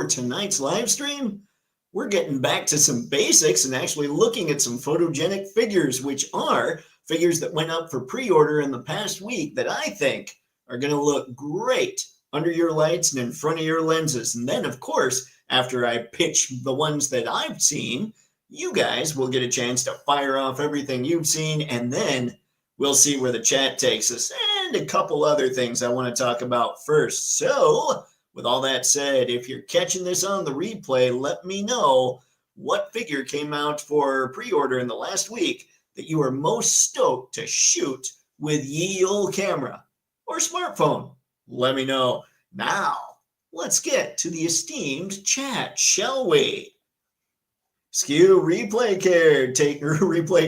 for tonight's live stream, we're getting back to some basics and actually looking at some photogenic figures, which are figures that went up for pre-order in the past week that I think are going to look great under your lights and in front of your lenses. And then, of course, after I pitch the ones that I've seen, you guys will get a chance to fire off everything you've seen, and then we'll see where the chat takes us and a couple other things I want to talk about first. So, with all that said, if you're catching this on the replay, let me know what figure came out for pre-order in the last week that you are most stoked to shoot with ye old camera or smartphone. Let me know. Now, let's get to the esteemed chat, shall we? Skew, replay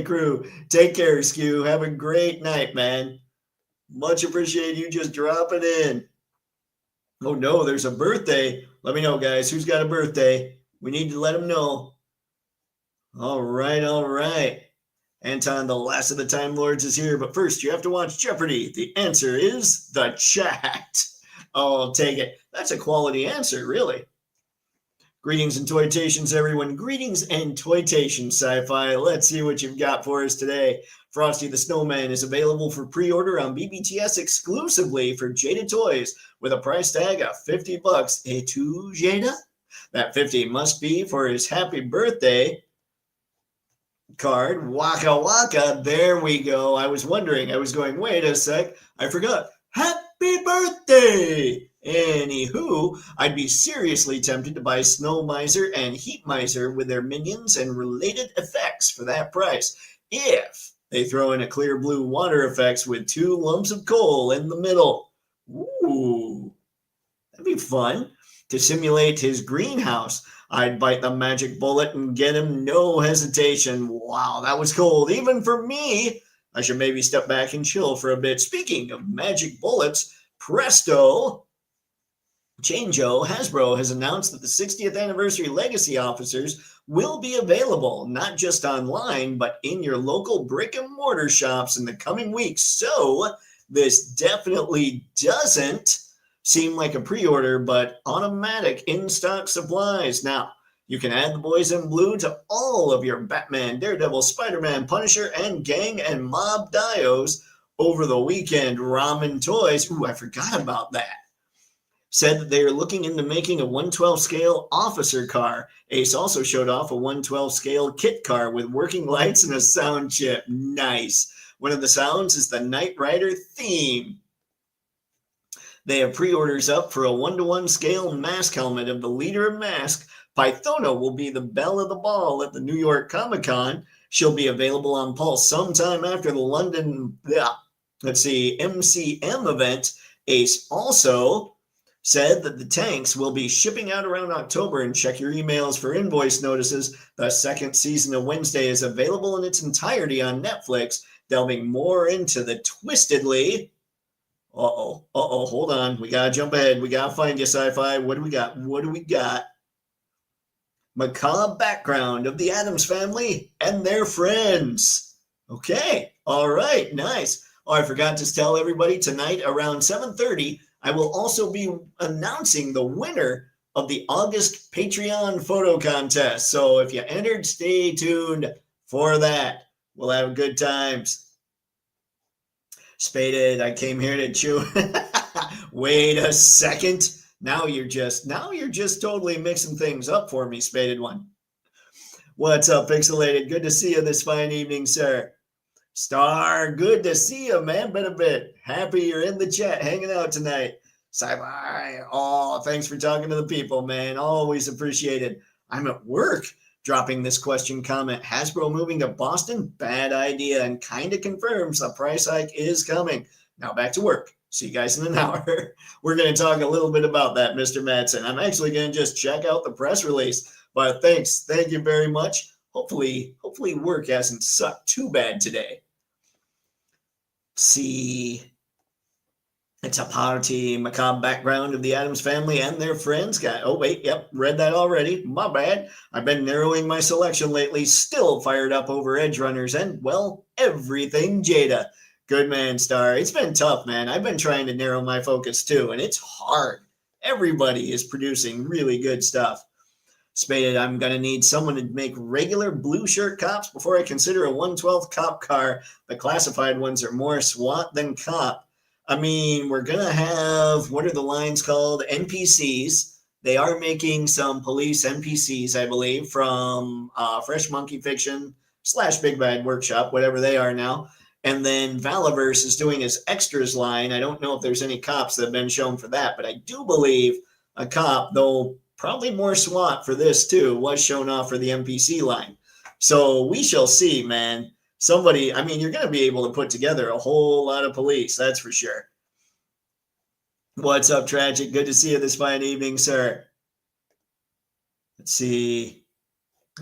crew. Take care, Skew. Have a great night, man. Much appreciate you just dropping in. Oh, no, there's a birthday. Let me know, guys. Who's got a birthday? We need to let them know. All right. Anton, the last of the Time Lords, is here. But first, you have to watch Jeopardy. The answer is the chat. Oh, I'll take it. That's a quality answer, really. Greetings and toytations, everyone. Greetings and toytations, Sci-Fi. Let's see what you've got for us today. Frosty the Snowman is available for pre-order on BBTS exclusively for Jada Toys with a price tag of $50. Et tu, Jada? That 50 must be for his happy birthday card. Waka waka. There we go. I was wondering. I was going, wait a sec. I forgot. Happy birthday! Anywho, I'd be seriously tempted to buy Snow Miser and Heat Miser with their minions and related effects for that price, if they throw in a clear blue water effects with 2 lumps of coal in the middle. Ooh, that'd be fun. To simulate his greenhouse, I'd bite the magic bullet and get him no hesitation. Wow, that was cold, even for me. I should maybe step back and chill for a bit. Speaking of magic bullets, presto! Chango Hasbro has announced that the 60th anniversary Legacy officers will be available, not just online, but in your local brick and mortar shops in the coming weeks. So this definitely doesn't seem like a pre-order, but automatic in-stock supplies. Now, you can add the boys in blue to all of your Batman, Daredevil, Spider-Man, Punisher, and Gang and Mob Dios over the weekend. Ramen Toys, ooh, I forgot about that, said that they are looking into making a 112 scale officer car. Ace also showed off a 112 scale kit car with working lights and a sound chip. Nice. One of the sounds is the Knight Rider theme. They have pre-orders up for a 1-to-1 scale mask helmet of the leader of Mask. Pythona will be the belle of the ball at the New York Comic-Con. She'll be available on Pulse sometime after the London, MCM event. Ace also said that the tanks will be shipping out around October, and check your emails for invoice notices. The second season of Wednesday is available in its entirety on Netflix, delving more into the twistedly... hold on. We gotta jump ahead. We gotta find you, Sci-Fi. What do we got? Macabre background of the Addams Family and their friends. Okay. All right. Nice. Oh, I forgot to tell everybody tonight around 7:30, I will also be announcing the winner of the August Patreon photo contest. So if you entered, stay tuned for that. We'll have good times. Spaded, I came here to chew. Wait a second. Now you're just totally mixing things up for me, Spaded One. What's up, Pixelated? Good to see you this fine evening, sir. Star, good to see you, man. Been a bit. Happy you're in the chat, hanging out tonight. Sci-Fi, oh, thanks for talking to the people, man. Always appreciated. I'm at work. Dropping this question comment, Hasbro moving to Boston? Bad idea, and kind of confirms the price hike is coming. Now back to work. See you guys in an hour. We're going to talk a little bit about that, Mr. Madsen. I'm actually going to just check out the press release. But thanks. Thank you very much. Hopefully work hasn't sucked too bad today. See, it's a party. Macabre background of the Addams Family and their friends. Read that already. My bad. I've been narrowing my selection lately. Still fired up over Edge Runners and, well, everything Jada. Good man, Star. It's been tough, man. I've been trying to narrow my focus too, and it's hard. Everybody is producing really good stuff. Spaded, I'm going to need someone to make regular blue shirt cops before I consider a 112th cop car. The classified ones are more SWAT than cop. I mean, we're going to have, what are the lines called? NPCs. They are making some police NPCs, I believe, from Fresh Monkey Fiction / Big Bad Workshop, whatever they are now. And then Valaverse is doing his extras line. I don't know if there's any cops that have been shown for that, but I do believe a cop, though probably more SWAT for this too, was shown off for the NPC line. So we shall see, man. Somebody, I mean, you're going to be able to put together a whole lot of police, that's for sure. What's up, Tragic? Good to see you this fine evening, sir. Let's see.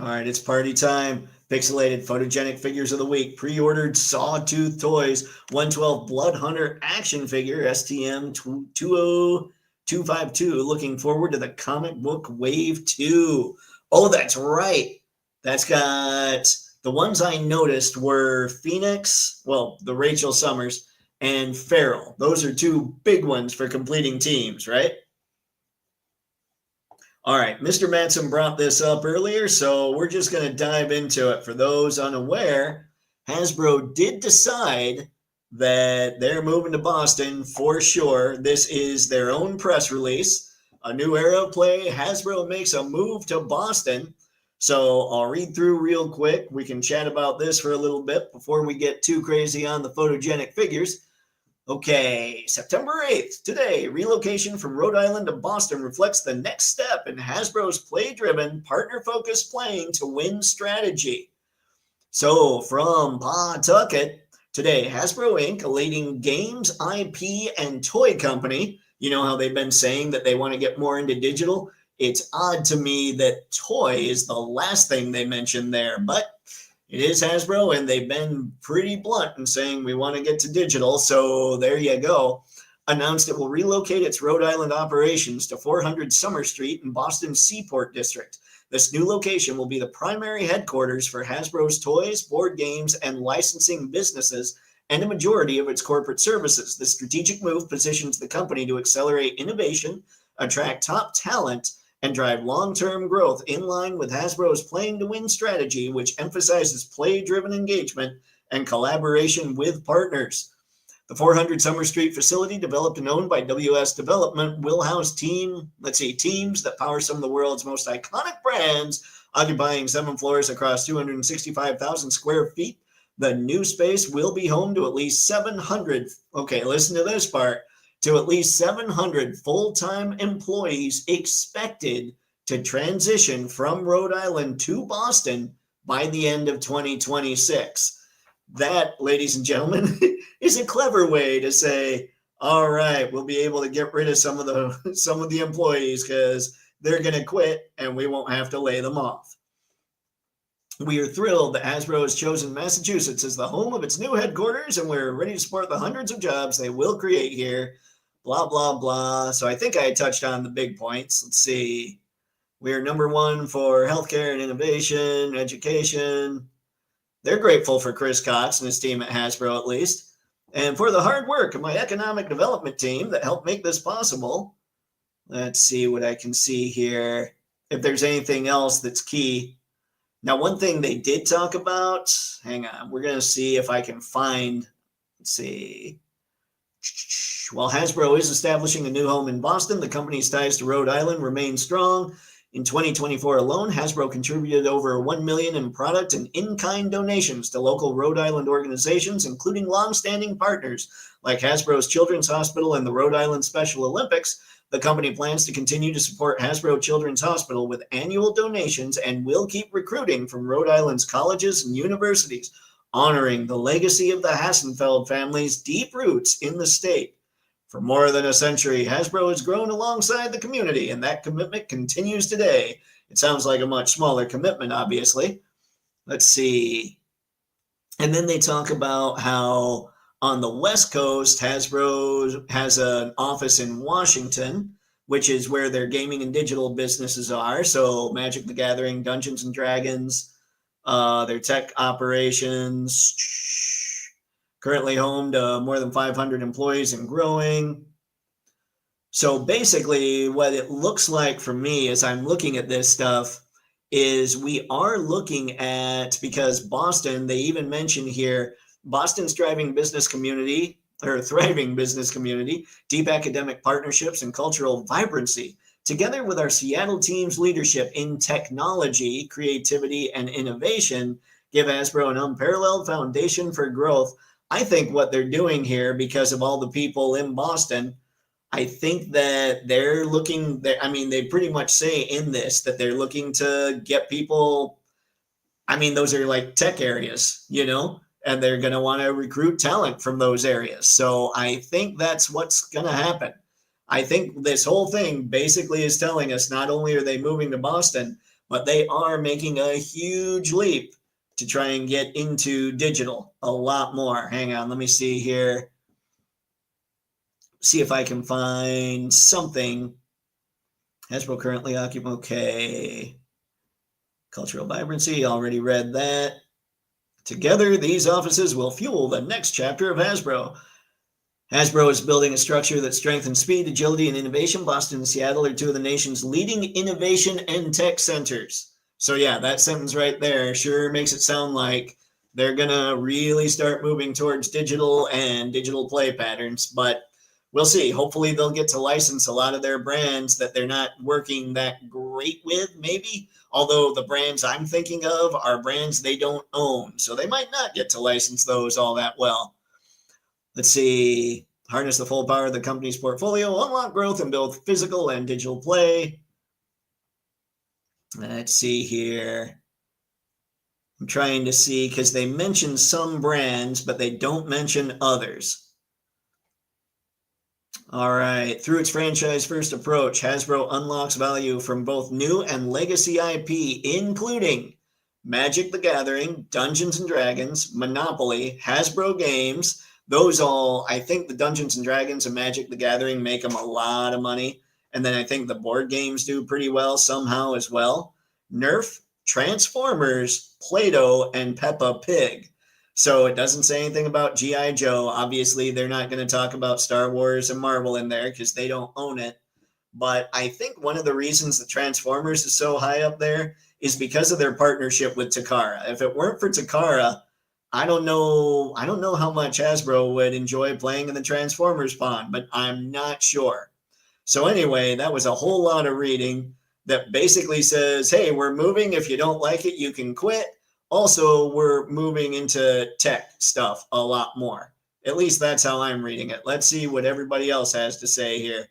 All right, it's party time. Pixelated Photogenic Figures of the Week. Pre-ordered Sawtooth Toys 112 Blood Hunter action figure STM 20252. Looking forward to the comic book Wave 2. Oh, that's right. That's got the ones I noticed were Phoenix, well, the Rachel Summers, and Farrell. Those are two big ones for completing teams, right? All right, Mr. Manson brought this up earlier, so we're just going to dive into it. For those unaware, Hasbro did decide that they're moving to Boston for sure. This is their own press release. A new era of play. Hasbro makes a move to Boston. So I'll read through real quick. We can chat about this for a little bit before we get too crazy on the photogenic figures. Okay, September 8th, today, relocation from Rhode Island to Boston reflects the next step in Hasbro's play-driven, partner-focused playing to win strategy. So, from Pawtucket, today, Hasbro Inc., a leading games, IP, and toy company. You know how they've been saying that they want to get more into digital? It's odd to me that toy is the last thing they mentioned there, but it is Hasbro, and they've been pretty blunt in saying we want to get to digital, so there you go. Announced it will relocate its Rhode Island operations to 400 Summer Street in Boston's Seaport District. This new location will be the primary headquarters for Hasbro's toys, board games, and licensing businesses, and a majority of its corporate services. The strategic move positions the company to accelerate innovation, attract top talent, and drive long-term growth in line with Hasbro's playing to win strategy, which emphasizes play-driven engagement and collaboration with partners. The 400 Summer Street facility, developed and owned by WS Development, will house teams that power some of the world's most iconic brands, occupying 7 floors across 265,000 square feet. The new space will be home to at least 700, okay, listen to this part, to at least 700 full-time employees expected to transition from Rhode Island to Boston by the end of 2026. That, ladies and gentlemen, is a clever way to say, all right, we'll be able to get rid of some of the employees because they're going to quit and we won't have to lay them off. We are thrilled that Hasbro has chosen Massachusetts as the home of its new headquarters, and we're ready to support the hundreds of jobs they will create here. Blah, blah, blah. So I think I touched on the big points. Let's see. We are number 1 for healthcare and innovation, education. They're grateful for Chris Cox and his team at Hasbro, at least, and for the hard work of my economic development team that helped make this possible. Let's see what I can see here. If there's anything else that's key. Now, one thing they did talk about, hang on, we're going to see if I can find, let's see. While Hasbro is establishing a new home in Boston, the company's ties to Rhode Island remain strong. In 2024 alone, Hasbro contributed over $1 million in product and in-kind donations to local Rhode Island organizations, including long-standing partners like Hasbro's Children's Hospital and the Rhode Island Special Olympics. The company plans to continue to support Hasbro Children's Hospital with annual donations and will keep recruiting from Rhode Island's colleges and universities, honoring the legacy of the Hassenfeld family's deep roots in the state. For more than a century, Hasbro has grown alongside the community, and that commitment continues today. It sounds like a much smaller commitment, obviously. Let's see. And then they talk about how on the West Coast, Hasbro has an office in Washington, which is where their gaming and digital businesses are. So Magic the Gathering, Dungeons and Dragons, their tech operations, currently home to more than 500 employees and growing. So basically, what it looks like for me as I'm looking at this stuff is we are looking at, because Boston, they even mention here, Boston's thriving business community, deep academic partnerships, and cultural vibrancy, together with our Seattle team's leadership in technology, creativity, and innovation, give Hasbro an unparalleled foundation for growth. I think what they're doing here, because of all the people in Boston, I think that they're looking, I mean, they pretty much say in this that they're looking to get people. I mean, those are like tech areas, and they're going to want to recruit talent from those areas. So I think that's what's going to happen. I think this whole thing basically is telling us not only are they moving to Boston, but they are making a huge leap to try and get into digital a lot more. Hang on, let me see here. See if I can find something. Hasbro currently occupied. Okay. Cultural vibrancy, already read that. Together, these offices will fuel the next chapter of Hasbro. Hasbro is building a structure that strengthens speed, agility, and innovation. Boston and Seattle are two of the nation's leading innovation and tech centers. So yeah, that sentence right there sure makes it sound like they're going to really start moving towards digital and digital play patterns. But we'll see. Hopefully they'll get to license a lot of their brands that they're not working that great with, maybe. Although the brands I'm thinking of are brands they don't own. So they might not get to license those all that well. Let's see. Harness the full power of the company's portfolio, unlock growth in both physical and digital play. Let's see here. I'm trying to see because they mention some brands, but they don't mention others. All right. Through its franchise-first approach, Hasbro unlocks value from both new and legacy IP, including Magic the Gathering, Dungeons & Dragons, Monopoly, Hasbro Games. Those all, I think the Dungeons & Dragons and Magic the Gathering make them a lot of money. And then I think the board games do pretty well somehow as well. Nerf, Transformers, Play-Doh, and Peppa Pig. So it doesn't say anything about G.I. Joe. Obviously, they're not going to talk about Star Wars and Marvel in there because they don't own it. But I think one of the reasons that Transformers is so high up there is because of their partnership with Takara. If it weren't for Takara, I don't know how much Hasbro would enjoy playing in the Transformers pond, but I'm not sure. So anyway, that was a whole lot of reading that basically says, hey, we're moving. If you don't like it, you can quit. Also, we're moving into tech stuff a lot more. At least that's how I'm reading it. Let's see what everybody else has to say here.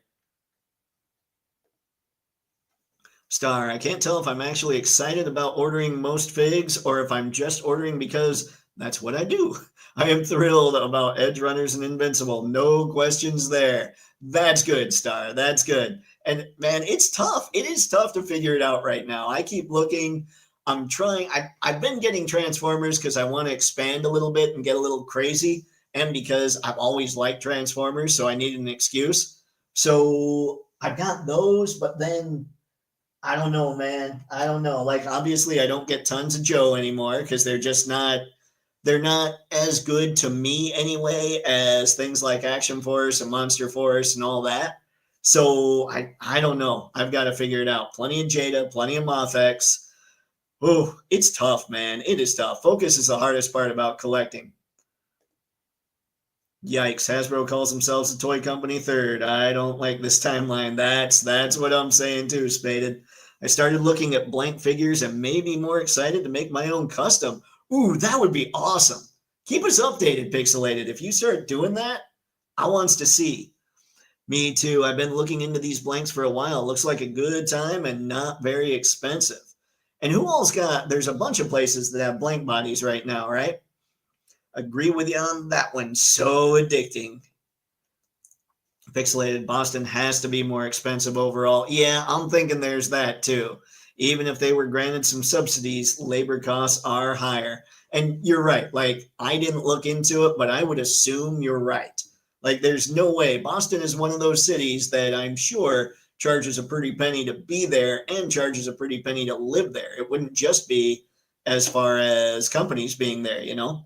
Star, I can't tell if I'm actually excited about ordering most figs or if I'm just ordering because that's what I do. I am thrilled about Edge Runners and Invincible. No questions there. That's good, Star. That's good. And man, it's tough. It is tough to figure it out right now. I keep looking. I'm trying. I've been getting Transformers because I want to expand a little bit and get a little crazy. And because I've always liked Transformers, so I need an excuse. So I got those, but then I don't know, man. I don't know. Like, obviously, I don't get tons of Joe anymore because they're not as good to me anyway as things like Action Force and Monster Force and all that. So I don't know. I've got to figure it out. Plenty of Jada, plenty of Moth-X. Oh, it's tough, man. It is tough. Focus is the hardest part about collecting. Yikes, Hasbro calls themselves a toy company third. I don't like this timeline. That's what I'm saying too, Spaded. I started looking at blank figures and may be more excited to make my own custom. Ooh, that would be awesome. Keep us updated, Pixelated. If you start doing that, I wants to see. Me too. I've been looking into these blanks for a while. Looks like a good time and not very expensive. And who all's got, there's a bunch of places that have blank bodies right now, right? Agree with you on that one. So addicting. Pixelated Boston has to be more expensive overall. Yeah, I'm thinking there's that too. Even if they were granted some subsidies, labor costs are higher. And you're right. Like, I didn't look into it, but I would assume you're right. Like, there's no way. Boston is one of those cities that I'm sure charges a pretty penny to be there and charges a pretty penny to live there. It wouldn't just be as far as companies being there, you know?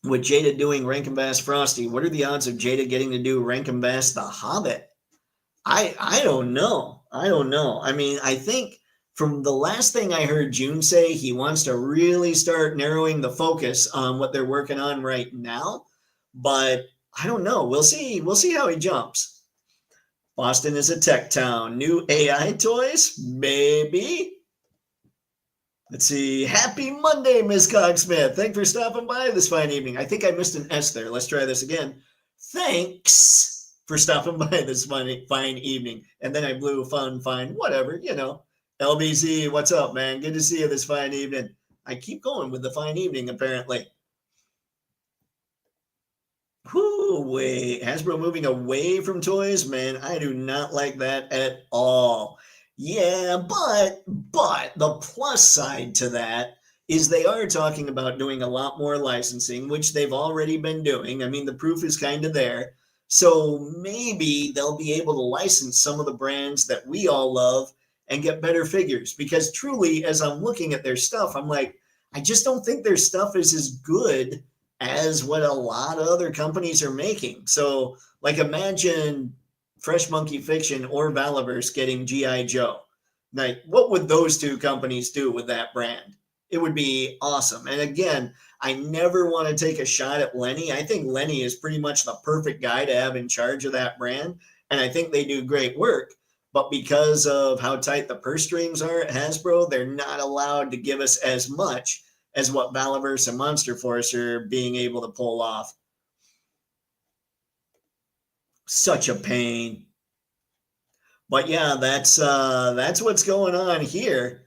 with Jada doing Rankin Bass Frosty, what are the odds of Jada getting to do Rankin Bass the Hobbit? I don't know. I don't know. I mean, I think from the last thing I heard June say, he wants to really start narrowing the focus on what they're working on right now. But I don't know. We'll see. We'll see how he jumps. Boston is a tech town. New AI toys? Maybe. Let's see. Happy Monday, Miss Cogsmith. Thanks for stopping by this fine evening. I think I missed an S there. Let's try this again. Thanks for stopping by this fine evening. And then I blew fine, whatever, you know. LBZ, what's up, man? Good to see you this fine evening. I keep going with the fine evening, apparently. Whoo, wait. Hasbro moving away from toys? Man, I do not like that at all. Yeah, but the plus side to that is they are talking about doing a lot more licensing, which they've already been doing. I mean, the proof is kind of there. So maybe they'll be able to license some of the brands that we all love and get better figures. Because truly, as I'm looking at their stuff, I'm like, I just don't think their stuff is as good as what a lot of other companies are making. So, like, imagine Fresh Monkey Fiction or Valaverse getting G.I. Joe. Like, what would those two companies do with that brand? It would be awesome. And again, I never want to take a shot at Lenny. I think Lenny is pretty much the perfect guy to have in charge of that brand. And I think they do great work. But because of how tight the purse strings are at Hasbro, they're not allowed to give us as much as what Valaverse and Monster Force are being able to pull off. Such a pain. But yeah, that's what's going on here.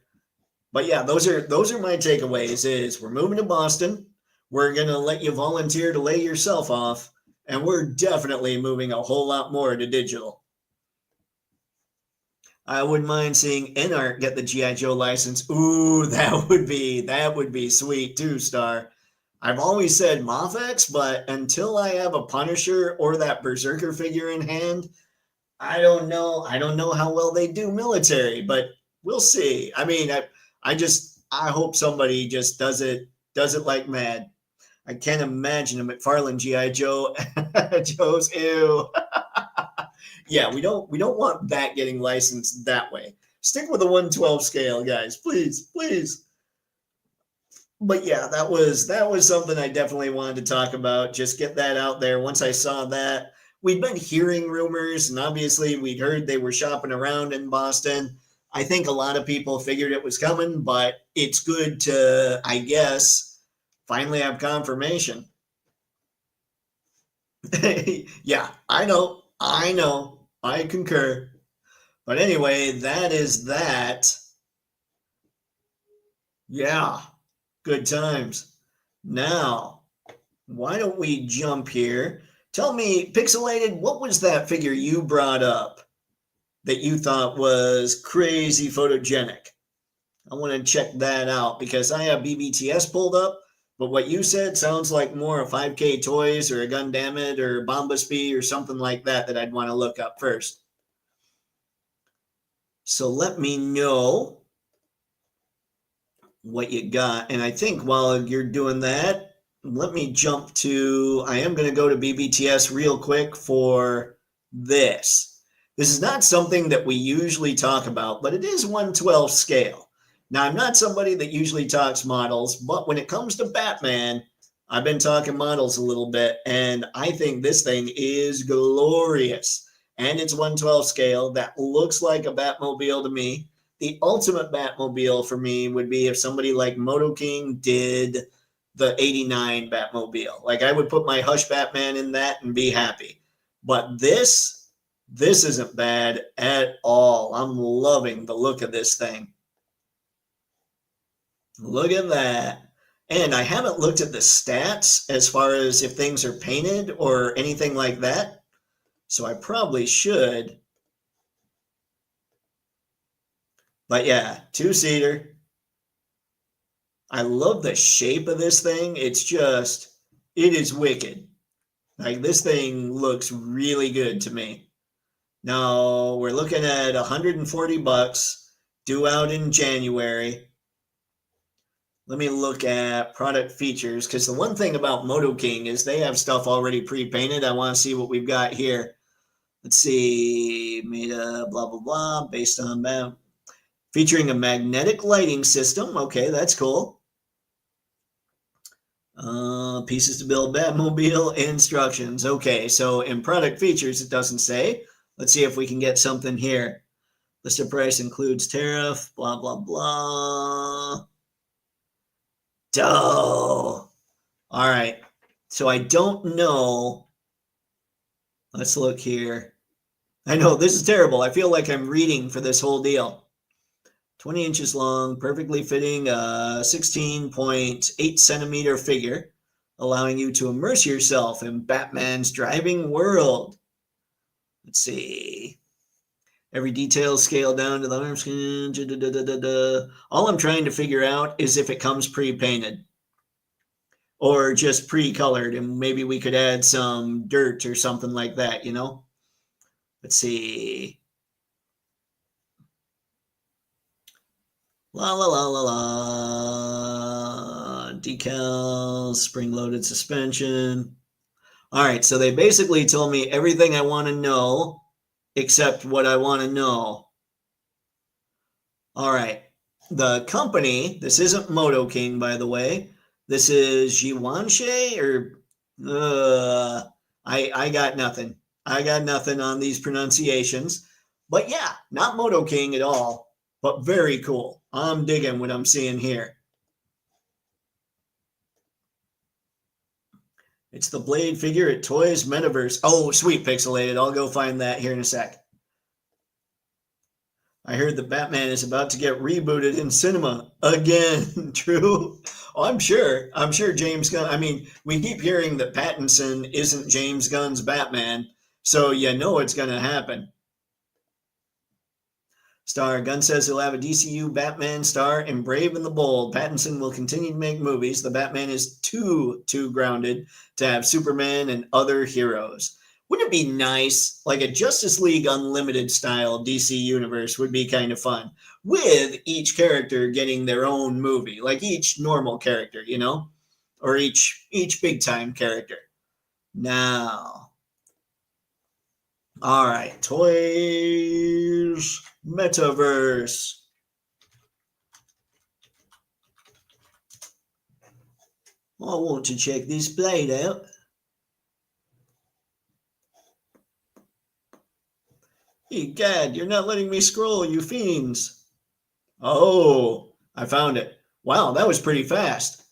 But yeah, those are my takeaways. Is we're moving to Boston. We're gonna let you volunteer to lay yourself off, and we're definitely moving a whole lot more to digital. I wouldn't mind seeing NART get the G.I. Joe license. Ooh, that would be sweet too, Star. I've always said Mafex, but until I have a Punisher or that Berserker figure in hand, I don't know. I don't know how well they do military, but we'll see. I mean, I hope somebody just does it like mad. I can't imagine a McFarlane GI Joe Joe's ew. Yeah, we don't want that getting licensed that way. Stick with the 112 scale, guys, please, please. But yeah, that was something I definitely wanted to talk about. Just get that out there. Once I saw that, we'd been hearing rumors, and obviously we'd heard they were shopping around in Boston. I think a lot of people figured it was coming, but it's good to, I guess, finally have confirmation. Yeah, I know, I concur. But anyway, that is that. Yeah, good times. Now, why don't we jump here? Tell me, Pixelated, what was that figure you brought up that you thought was crazy photogenic? I want to check that out because I have BBTS pulled up, but what you said sounds like more a 5K Toys or a Gundamit or Bombasby or something like that I'd want to look up first. So let me know what you got. And I think while you're doing that, let me jump to, I am going to go to BBTS real quick for this. This is not something that we usually talk about, but it is 1/12 scale. Now, I'm not somebody that usually talks models, but when it comes to Batman, I've been talking models a little bit, and I think this thing is glorious. And it's 1/12 scale. That looks like a Batmobile to me. The ultimate Batmobile for me would be if somebody like Moto King did the 89 Batmobile. Like, I would put my Hush Batman in that and be happy. But this isn't bad at all. I'm loving the look of this thing. Look at that. And I haven't looked at the stats as far as if things are painted or anything like that. So I probably should. But yeah, two-seater. I love the shape of this thing. It is wicked. Like, this thing looks really good to me. Now, we're looking at $140, due out in January. let me look at product features, because the one thing about Moto King is they have stuff already pre-painted. I want to see what we've got here. Let's see, made a blah, blah, blah, based on that. Featuring a magnetic lighting system. Okay, that's cool. Pieces to build Batmobile, instructions. Okay, so in product features, it doesn't say. Let's see if we can get something here. List of price includes tariff, blah, blah, blah. Duh. All right. So I don't know. Let's look here. I know this is terrible. I feel like I'm reading for this whole deal. 20 inches long, perfectly fitting, 16.8 centimeter figure, allowing you to immerse yourself in Batman's driving world. Let's see. Every detail scaled down to the arm skin. All I'm trying to figure out is if it comes pre-painted or just pre-colored, and maybe we could add some dirt or something like that, you know? Let's see. La la la la la. Decals, spring-loaded suspension. All right, so they basically told me everything I want to know except what I want to know. All right, the company, this isn't Moto King, by the way. This is Jiwanshe, or I got nothing. I got nothing on these pronunciations. But yeah, not Moto King at all, but very cool. I'm digging what I'm seeing here. It's the Blade figure at Toys Metaverse. Oh, sweet, Pixelated. I'll go find that here in a sec. I heard that Batman is about to get rebooted in cinema again. True? Oh, I'm sure. I'm sure James Gunn. I mean, we keep hearing that Pattinson isn't James Gunn's Batman, so you know it's going to happen. Star Gunn says he'll have a DCU Batman star in Brave and the Bold. Pattinson will continue to make movies. The Batman is too grounded to have Superman and other heroes. Wouldn't it be nice, like a Justice League Unlimited style DC universe would be kind of fun, with each character getting their own movie, like each normal character, you know, or each big time character. Now, all right, Toys Metaverse. I want to check this Blade out. Hey, Gad, you're not letting me scroll, you fiends. Oh, I found it. Wow, that was pretty fast.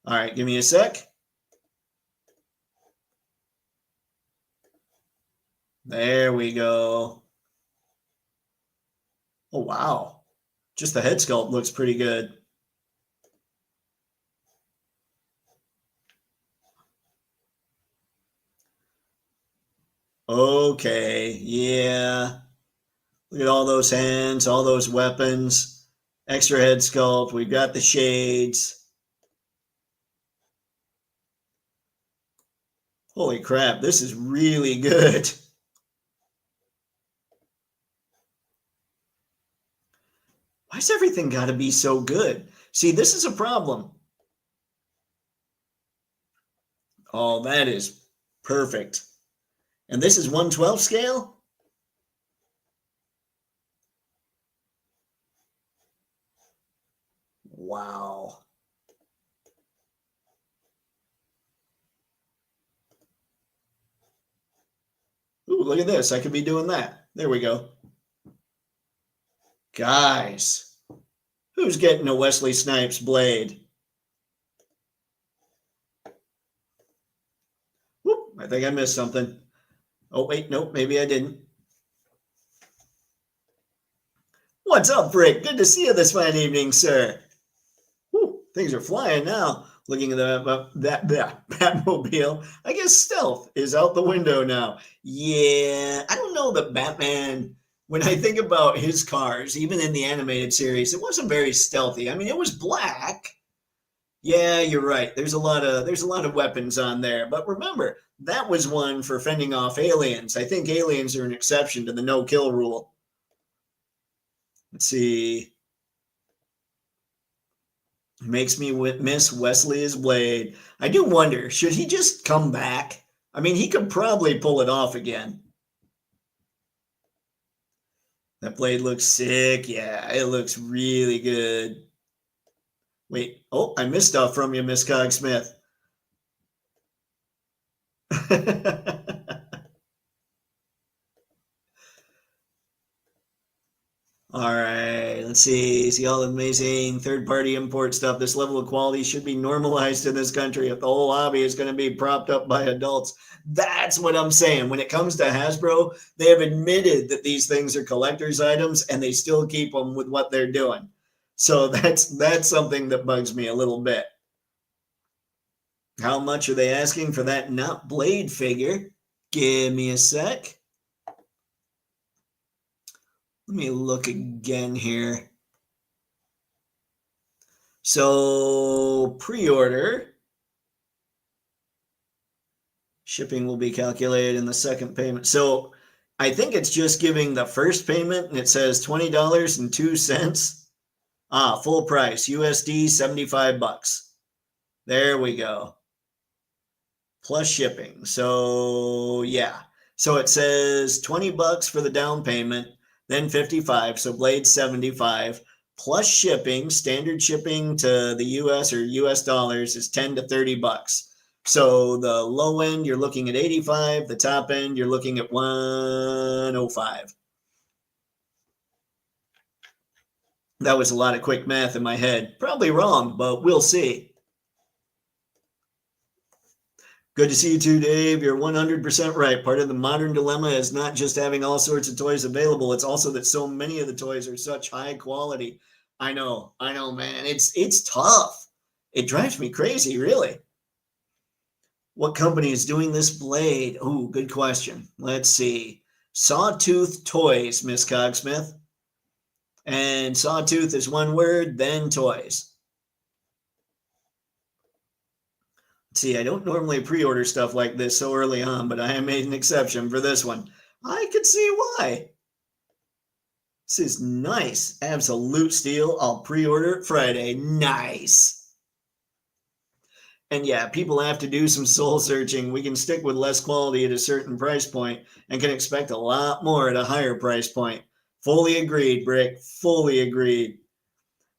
All right, give me a sec. There we go. Oh, wow. Just the head sculpt looks pretty good. Okay, yeah. Look at all those hands, all those weapons, extra head sculpt. We've got the shades. Holy crap, this is really good. Why's everything got to be so good? See, this is a problem. Oh, that is perfect. And this is 1/12 scale? Wow. Ooh, look at this. I could be doing that. There we go. Guys, who's getting a Wesley Snipes blade? Whoop, I think I missed something. Oh, wait, nope, maybe I didn't. What's up, Rick? Good to see you this fine evening, sir. Whew, things are flying now. Looking at that Batmobile, I guess stealth is out the window now. Yeah, I don't know that Batman, when I think about his cars, even in the animated series, it wasn't very stealthy. I mean, it was black. Yeah, you're right. There's a lot of weapons on there. But remember, that was one for fending off aliens. I think aliens are an exception to the no-kill rule. Let's see. Makes me miss Wesley's blade. I do wonder, should he just come back? I mean, he could probably pull it off again. That blade looks sick. Yeah, it looks really good. Wait, oh, I missed stuff from you, Miss Cogsmith. All right, let's see all the amazing third-party import stuff. This level of quality should be normalized in this country if the whole hobby is going to be propped up by adults. That's what I'm saying. When it comes to Hasbro, they have admitted that these things are collector's items and they still keep them with what they're doing. So that's something that bugs me a little bit. How much are they asking for that not blade figure? Give me a sec. Let me look again here. So pre-order. Shipping will be calculated in the second payment. So I think it's just giving the first payment and it says $20.02. Full price, USD 75 bucks. There we go. Plus shipping. So yeah. So it says 20 bucks for the down payment, then 55. So blade 75 plus shipping. Standard shipping to the US or US dollars is 10 to 30 bucks. So the low end, you're looking at 85. The top end, you're looking at 105. That was a lot of quick math in my head. Probably wrong, but we'll see. Good to see you too, Dave. You're 100% right. Part of the modern dilemma is not just having all sorts of toys available. It's also that so many of the toys are such high quality. I know, man. It's tough. It drives me crazy, really. What company is doing this blade? Oh, good question. Let's see. Sawtooth Toys, Miss Cogsmith. And Sawtooth is one word, then toys. Let's see, I don't normally pre-order stuff like this so early on, but I made an exception for this one. I could see why. This is nice. Absolute steal. I'll pre-order it Friday. Nice. And yeah, people have to do some soul searching. We can stick with less quality at a certain price point and can expect a lot more at a higher price point. Fully agreed, Brick. Fully agreed.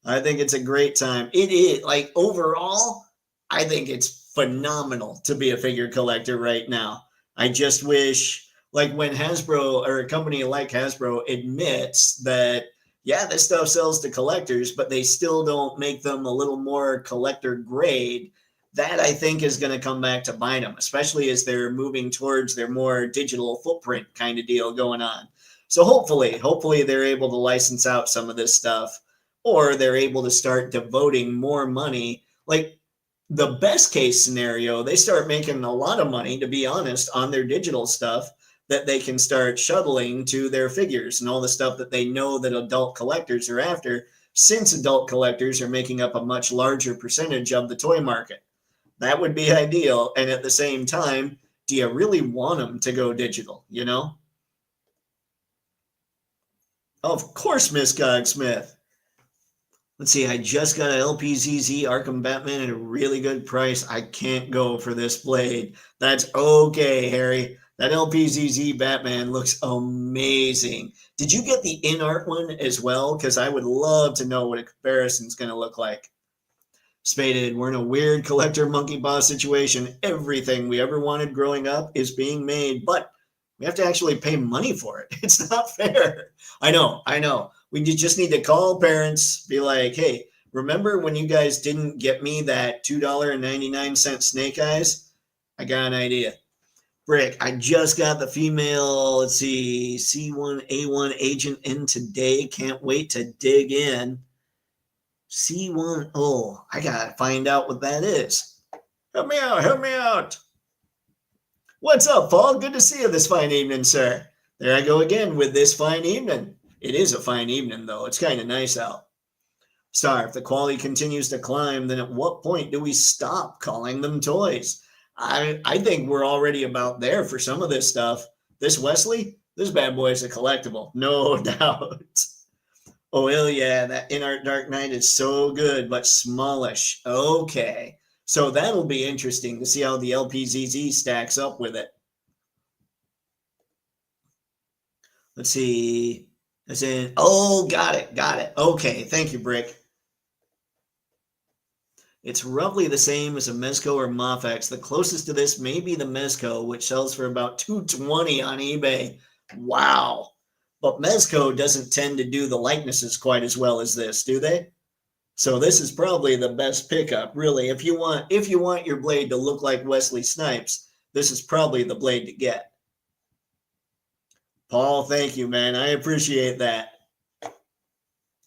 I think it's a great time. It is, like, overall, I think it's phenomenal to be a figure collector right now. I just wish, like, when Hasbro or a company like Hasbro admits that, yeah, this stuff sells to collectors, but they still don't make them a little more collector grade. That I think is going to come back to bite them, especially as they're moving towards their more digital footprint kind of deal going on. So hopefully they're able to license out some of this stuff, or they're able to start devoting more money. Like the best case scenario, they start making a lot of money, to be honest, on their digital stuff that they can start shuttling to their figures and all the stuff that they know that adult collectors are after, since adult collectors are making up a much larger percentage of the toy market. That would be ideal. And at the same time, do you really want them to go digital, you know? Of course, Miss Cogsmith. Let's see, I just got an LPZZ Arkham Batman at a really good price. I can't go for this blade. That's okay, Harry. That LPZZ Batman looks amazing. Did you get the in-art one as well? Because I would love to know what a comparison's going to look like. Spaded, we're in a weird collector monkey boss situation. Everything we ever wanted growing up is being made, but we have to actually pay money for it. It's not fair. I know. We just need to call parents, be like, hey, remember when you guys didn't get me that $2.99 Snake Eyes? I got an idea. Brick, I just got the female, let's see, C1A1 agent in today. Can't wait to dig in. C1, oh, I gotta find out what that is. Help me out. What's up, Paul? Good to see you this fine evening, sir. There I go again with this fine evening. It is a fine evening, though. It's kind of nice out. Star, if the quality continues to climb, then at what point do we stop calling them toys? I think we're already about there for some of this stuff. This Wesley, this bad boy is a collectible, no doubt. Oh, hell yeah. That In Art Dark Knight is so good, but smallish. Okay. So that'll be interesting to see how the LPZZ stacks up with it. Let's see. As in, oh, got it. Got it. Okay. Thank you, Brick. It's roughly the same as a Mezco or Mafex. The closest to this may be the Mezco, which sells for about $220 on eBay. Wow. But Mezco doesn't tend to do the likenesses quite as well as this, do they? So this is probably the best pickup, really. If you want your blade to look like Wesley Snipes, this is probably the blade to get. Paul, thank you, man. I appreciate that.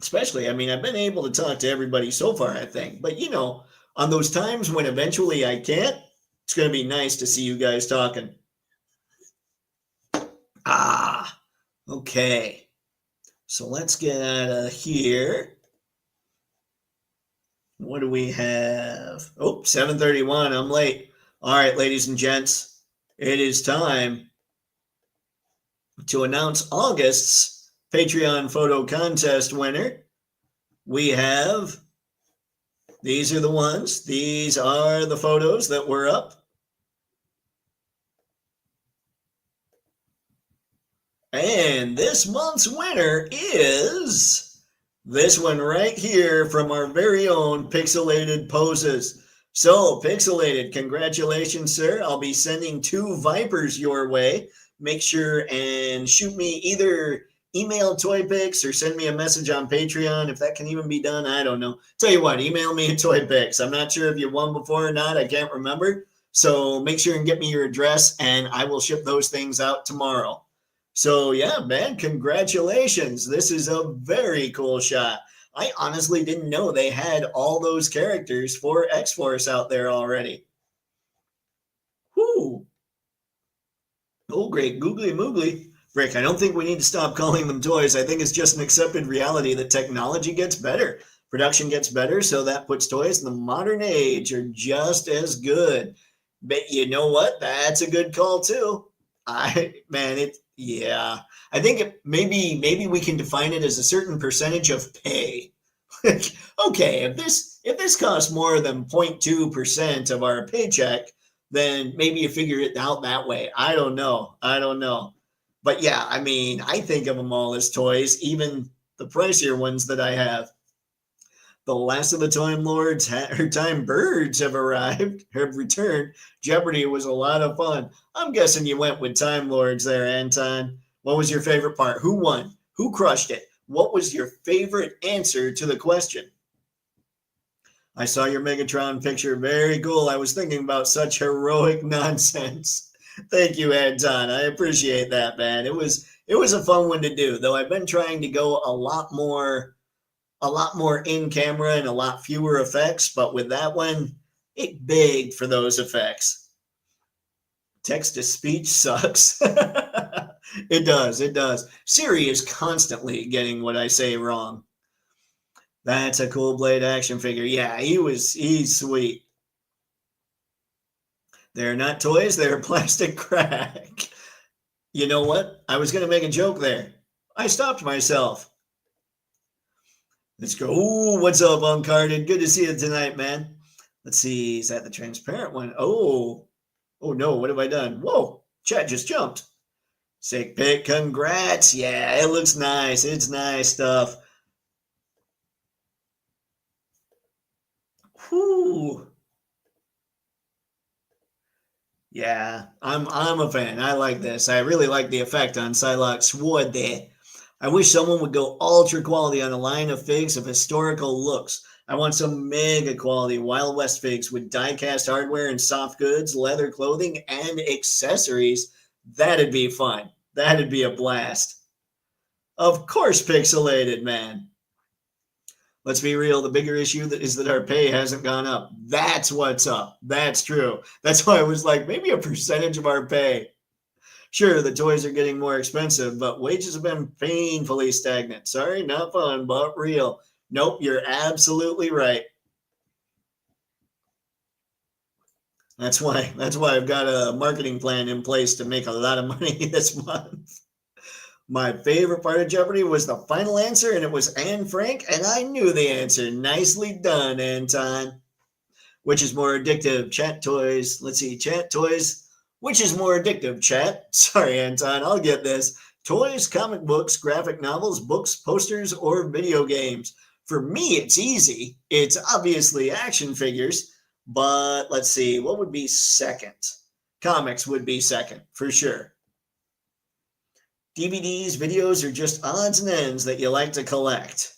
Especially, I mean, I've been able to talk to everybody so far, I think. But, you know, on those times when eventually I can't, it's going to be nice to see you guys talking. Ah, okay. So let's get out of here. What do we have? Oh, 7:31. I'm late. All right, ladies and gents, it is time to announce August's Patreon photo contest winner. We have, these are the ones. These are the photos that were up. And this month's winner is this one right here from our very own Pixelated Poses. So, Pixelated, congratulations, sir. I'll be sending 2 Vipers your way. Make sure and shoot me either email Toypixx or send me a message on Patreon. If that can even be done, I don't know. Tell you what, email me at Toypixx. I'm not sure if you won before or not. I can't remember. So make sure and get me your address, and I will ship those things out tomorrow. So yeah, man, congratulations. This is a very cool shot. I honestly didn't know they had all those characters for X-Force out there already. Whoo. Oh, great. Googly moogly. Rick, I don't think we need to stop calling them toys. I think it's just an accepted reality that technology gets better. Production gets better, so that puts toys in the modern age are just as good. But you know what? That's a good call too. Yeah. I think maybe we can define it as a certain percentage of pay. Okay, if this costs more than 0.2% of our paycheck, then maybe you figure it out that way. I don't know. But yeah, I mean, I think of them all as toys, even the pricier ones that I have. The last of the Time Lords, or Time Birds have returned. Jeopardy was a lot of fun. I'm guessing you went with Time Lords there, Anton. What was your favorite part? Who won? Who crushed it? What was your favorite answer to the question? I saw your Megatron picture. Very cool. I was thinking about such heroic nonsense. Thank you, Anton. I appreciate that, man. It was a fun one to do, though I've been trying to go a lot more in camera and a lot fewer effects, but with that one, it begged for those effects. Text to speech sucks. It does. Siri is constantly getting what I say wrong. That's a cool Blade action figure. Yeah, he's sweet. They're not toys, they're plastic crack. You know what? I was going to make a joke there. I stopped myself. Let's go. Ooh, what's up, Uncarded? Good to see you tonight, man. Let's see. Is that the transparent one? Oh no. What have I done? Whoa, chat just jumped. Sick pick. Congrats. Yeah, it looks nice. It's nice stuff. Whoo. Yeah, I'm a fan. I like this. I really like the effect on Psylocke Sword there. I wish someone would go ultra quality on a line of figs of historical looks. I want some mega quality Wild West figs with die-cast hardware and soft goods, leather clothing, and accessories. That'd be fun. That'd be a blast. Of course, Pixelated, man. Let's be real. The bigger issue is that our pay hasn't gone up. That's what's up. That's true. That's why I was like, maybe a percentage of our pay. Sure, the toys are getting more expensive, but wages have been painfully stagnant. Sorry, not fun, but real. Nope, you're absolutely right. That's why I've got a marketing plan in place to make a lot of money this month. My favorite part of Jeopardy was the final answer, and it was Anne Frank, and I knew the answer. Nicely done, Anton. Which is more addictive, chat toys? Let's see, chat toys. Which is more addictive, chat? Sorry, Anton, I'll get this. Toys, comic books, graphic novels, books, posters, or video games? For me, it's easy. It's obviously action figures, but let's see, what would be second? Comics would be second, for sure. DVDs, videos, are just odds and ends that you like to collect.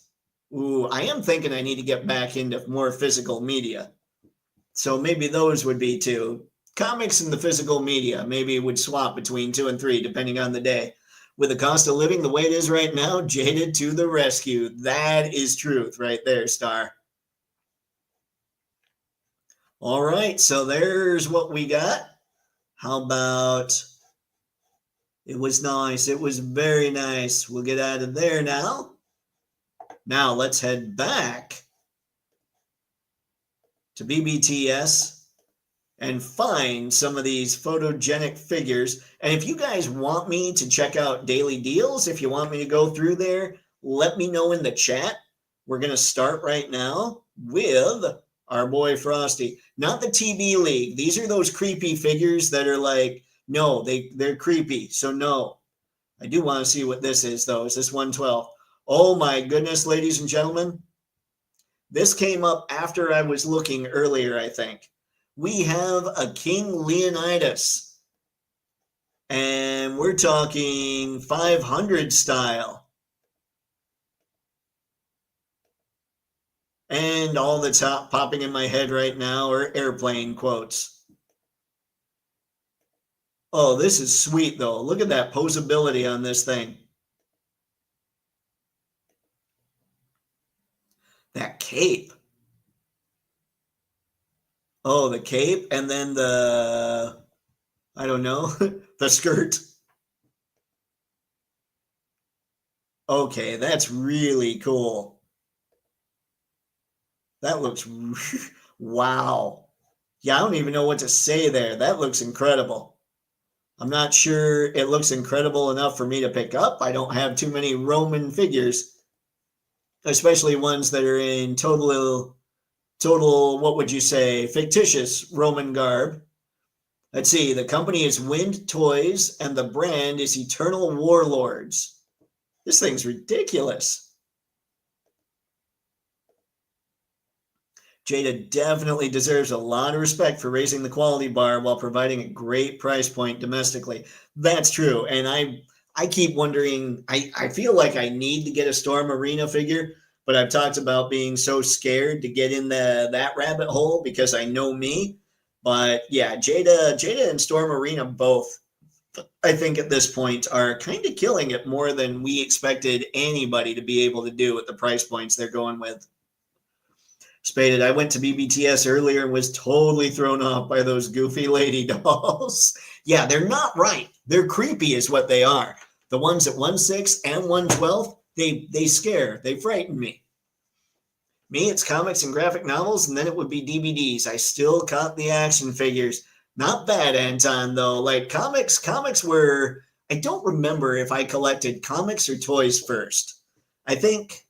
Ooh, I am thinking I need to get back into more physical media. So maybe those would be two. Comics and the physical media. Maybe it would swap between 2 and 3, depending on the day. With the cost of living the way it is right now, Jaded to the rescue. That is truth right there, Star. All right, so there's what we got. How about... It was nice. It was very nice. We'll get out of there now. Now let's head back to BBTS and find some of these photogenic figures. And if you guys want me to check out daily deals, if you want me to go through there, let me know in the chat. We're going to start right now with our boy Frosty. Not the TB League. These are those creepy figures that are like, no, they're creepy. So no. I do want to see what this is, though. Is this 112? Oh, my goodness, ladies and gentlemen. This came up after I was looking earlier, I think. We have a King Leonidas. And we're talking 500 style. And all that's popping in my head right now are airplane quotes. Oh, this is sweet, though. Look at that posability on this thing. That cape. Oh, the cape, and then the, I don't know, the skirt. Okay, that's really cool. That looks, wow. Yeah, I don't even know what to say there. That looks incredible. I'm not sure it looks incredible enough for me to pick up. I don't have too many Roman figures, especially ones that are in total, what would you say, fictitious Roman garb. Let's see, the company is Wind Toys and the brand is Eternal Warlords. This thing's ridiculous. Jada definitely deserves a lot of respect for raising the quality bar while providing a great price point domestically. That's true. And I keep wondering, I feel like I need to get a Storm Arena figure, but I've talked about being so scared to get in that rabbit hole because I know me. But yeah, Jada and Storm Arena both, I think at this point, are kind of killing it more than we expected anybody to be able to do at the price points they're going with. Spaded, I went to BBTS earlier and was totally thrown off by those goofy lady dolls. Yeah, they're not right. They're creepy is what they are. The ones at 1/6 and 1/12, they scare. They frighten me. Me, it's comics and graphic novels, and then it would be DVDs. I still caught the action figures. Not bad, Anton, though. Like comics were, I don't remember if I collected comics or toys first. I think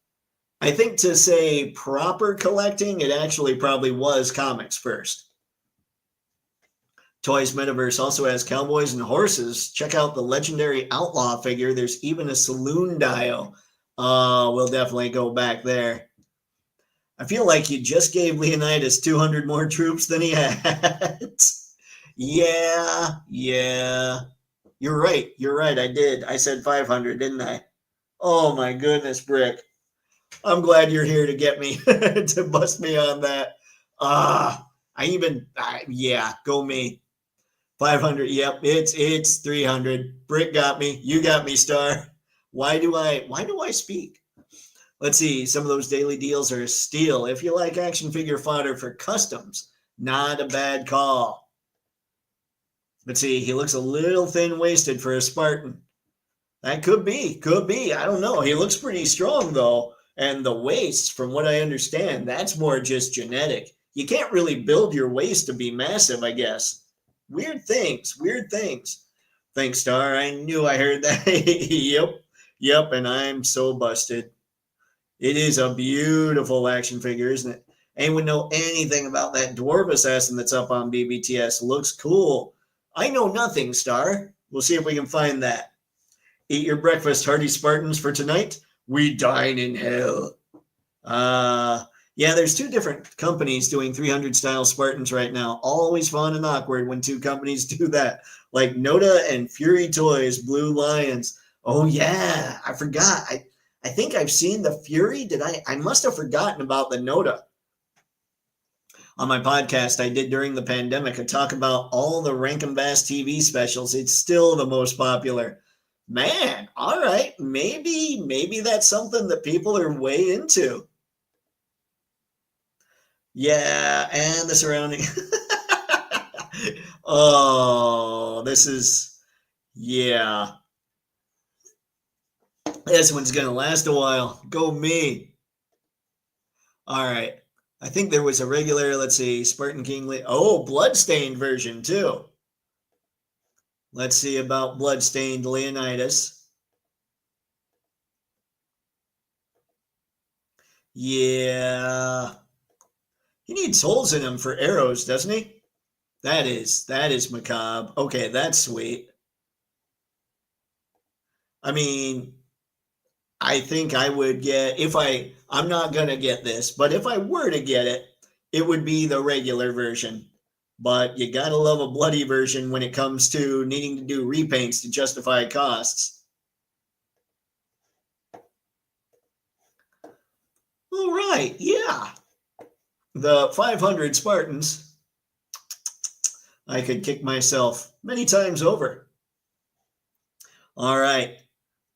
to say proper collecting, it actually probably was comics first. Toys Metaverse also has cowboys and horses. Check out the legendary outlaw figure. There's even a saloon dio. We'll definitely go back there. I feel like you just gave Leonidas 200 more troops than he had. Yeah. You're right. I did. I said 500, didn't I? Oh my goodness, Brick. I'm glad you're here to get me, to bust me on that. Yeah, go me. 500, yep, it's 300. Brick got me, you got me, Star. Why do I speak? Let's see, some of those daily deals are a steal. If you like action figure fodder for customs, not a bad call. Let's see, he looks a little thin-waisted for a Spartan. That could be. I don't know. He looks pretty strong, though. And the waist, from what I understand, that's more just genetic. You can't really build your waist to be massive, I guess. Weird things. Thanks, Star. I knew I heard that. Yep. Yep, and I'm so busted. It is a beautiful action figure, isn't it? Anyone know anything about that dwarf assassin that's up on BBTS? Looks cool. I know nothing, Star. We'll see if we can find that. Eat your breakfast, hearty Spartans, for tonight. We dine in hell. Yeah, there's two different companies doing 300 style Spartans right now. Always fun and awkward when two companies do that. Like Noda and Fury Toys, Blue Lions. Oh yeah, I forgot. I think I've seen the Fury. Did I must have forgotten about the Noda. On my podcast I did during the pandemic, I talk about all the Rankin Bass TV specials. It's still the most popular. Man, all right. Maybe that's something that people are way into. Yeah, and the surrounding. Oh, this is, yeah. This one's going to last a while. Go me. All right. I think there was a regular, let's see, Spartan King. Oh, Bloodstained version too. Let's see about Bloodstained Leonidas. Yeah. He needs holes in him for arrows, doesn't he? That is macabre. Okay, that's sweet. I mean, I think I would get, I'm not going to get this, but if I were to get it, it would be the regular version. But you got to love a bloody version when it comes to needing to do repaints to justify costs. All right, yeah. The 500 Spartans, I could kick myself many times over. All right,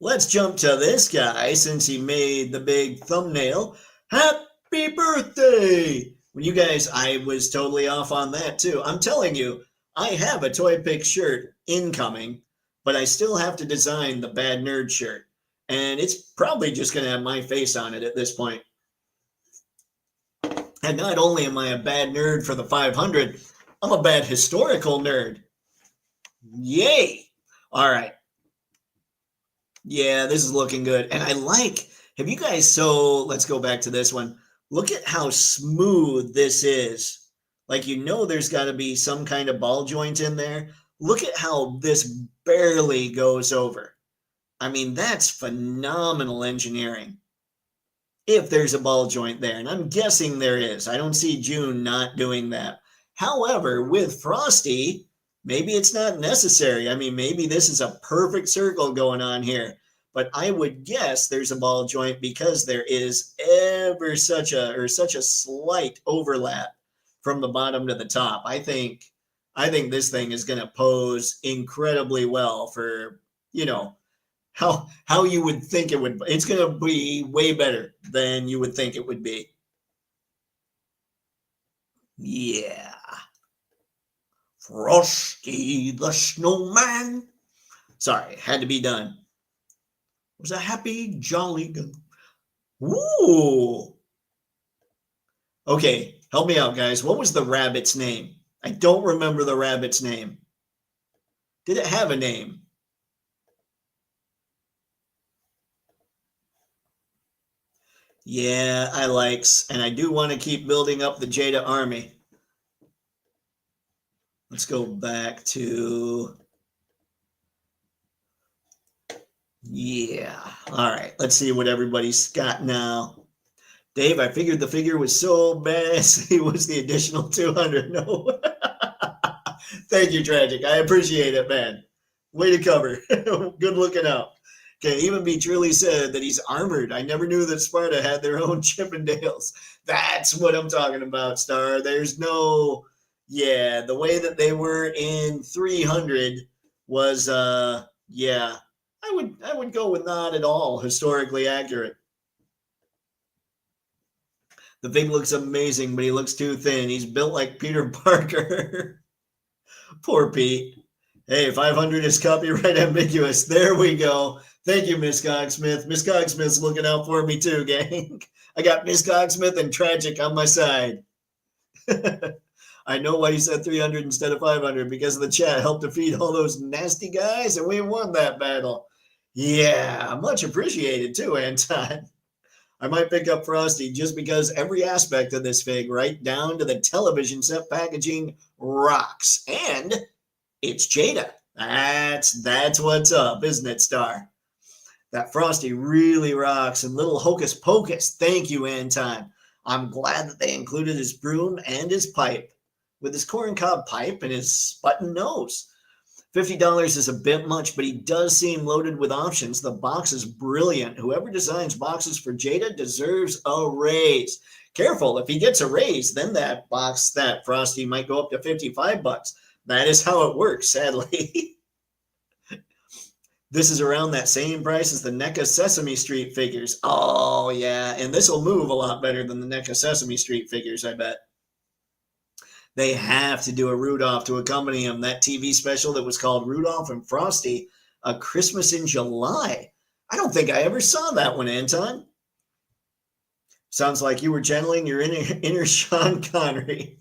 let's jump to this guy since he made the big thumbnail. Happy birthday! When you guys, I was totally off on that too. I'm telling you, I have a Toypixx shirt incoming, but I still have to design the Bad Nerd shirt. And it's probably just going to have my face on it at this point. And not only am I a bad nerd for the 500, I'm a bad historical nerd. Yay! All right. Yeah, this is looking good. And I like, have you guys, so let's go back to this one. Look at how smooth this is. Like, you know, there's got to be some kind of ball joint in there. Look at how this barely goes over. I mean, that's phenomenal engineering. If there's a ball joint there, and I'm guessing there is. I don't see June not doing that. However, with Frosty, maybe it's not necessary. I mean, maybe this is a perfect circle going on here, but I would guess there's a ball joint because there is ever such a slight overlap from the bottom to the top. I think this thing is going to pose incredibly well for, you know, how you would think it would. It's going to be way better than you would think it would be. Yeah. Frosty the Snowman. Sorry, had to be done. It was a happy, jolly go. Ooh. Okay, help me out, guys. What was the rabbit's name? I don't remember the rabbit's name. Did it have a name? Yeah, I likes, and I do want to keep building up the Jada army. Let's go back to, yeah. All right, let's see what everybody's got now. Dave, I figured the figure was so bad, it was the additional 200. No. Thank you, Tragic. I appreciate it, man. Way to cover. Good looking out. Okay, even be truly said that he's armored. I never knew that Sparta had their own Chippendales. That's what I'm talking about, Star. There's no, yeah, the way that they were in 300 was, yeah, I would go with not at all historically accurate. The thing looks amazing, but he looks too thin. He's built like Peter Parker. Poor Pete. Hey, 500 is copyright ambiguous. There we go. Thank you, Miss Cogsmith. Miss Cogsmith's looking out for me too, gang. I got Miss Cogsmith and Tragic on my side. I know why you said 300 instead of 500, because the chat helped defeat all those nasty guys, and we won that battle. Yeah, much appreciated too, Anton. I might pick up Frosty just because every aspect of this fig, right down to the television set packaging, rocks. And it's Jada. That's what's up, isn't it, Star? That Frosty really rocks, and little Hocus Pocus. Thank you, Anton. I'm glad that they included his broom and his pipe, with his corncob pipe and his button nose. $50 is a bit much, but he does seem loaded with options. The box is brilliant. Whoever designs boxes for Jada deserves a raise. Careful, if he gets a raise, then that box, that Frosty, might go up to $55. That is how it works, sadly. This is around that same price as the NECA Sesame Street figures. Oh, yeah, and this will move a lot better than the NECA Sesame Street figures, I bet. They have to do a Rudolph to accompany him. That TV special that was called Rudolph and Frosty, A Christmas in July. I don't think I ever saw that one, Anton. Sounds like you were channeling your inner Sean Connery.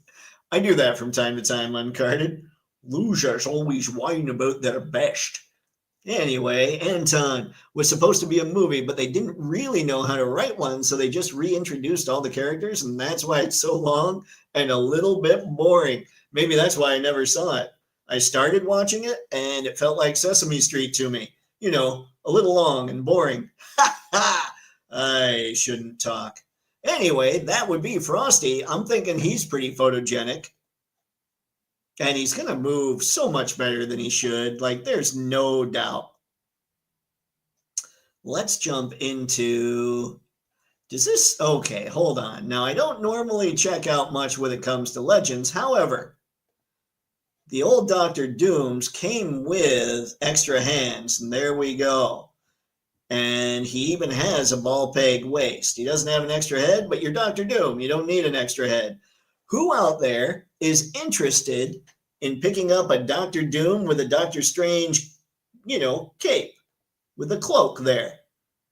I do that from time to time, Uncarded. Losers always whine about their best. Anyway, Anton was supposed to be a movie, but they didn't really know how to write one, so they just reintroduced all the characters, and that's why it's so long and a little bit boring. Maybe that's why I never saw it. I started watching it, and it felt like Sesame Street to me. You know, a little long and boring. Ha ha! I shouldn't talk. Anyway, that would be Frosty. I'm thinking he's pretty photogenic. And he's going to move so much better than he should. Like, there's no doubt. Let's jump into... Does this... Okay, hold on. Now, I don't normally check out much when it comes to Legends. However, the old Doctor Dooms came with extra hands. And there we go. And he even has a ball peg waist. He doesn't have an extra head, but you're Doctor Doom. You don't need an extra head. Who out there is interested in picking up a Doctor Doom with a Doctor Strange, cape with a cloak there?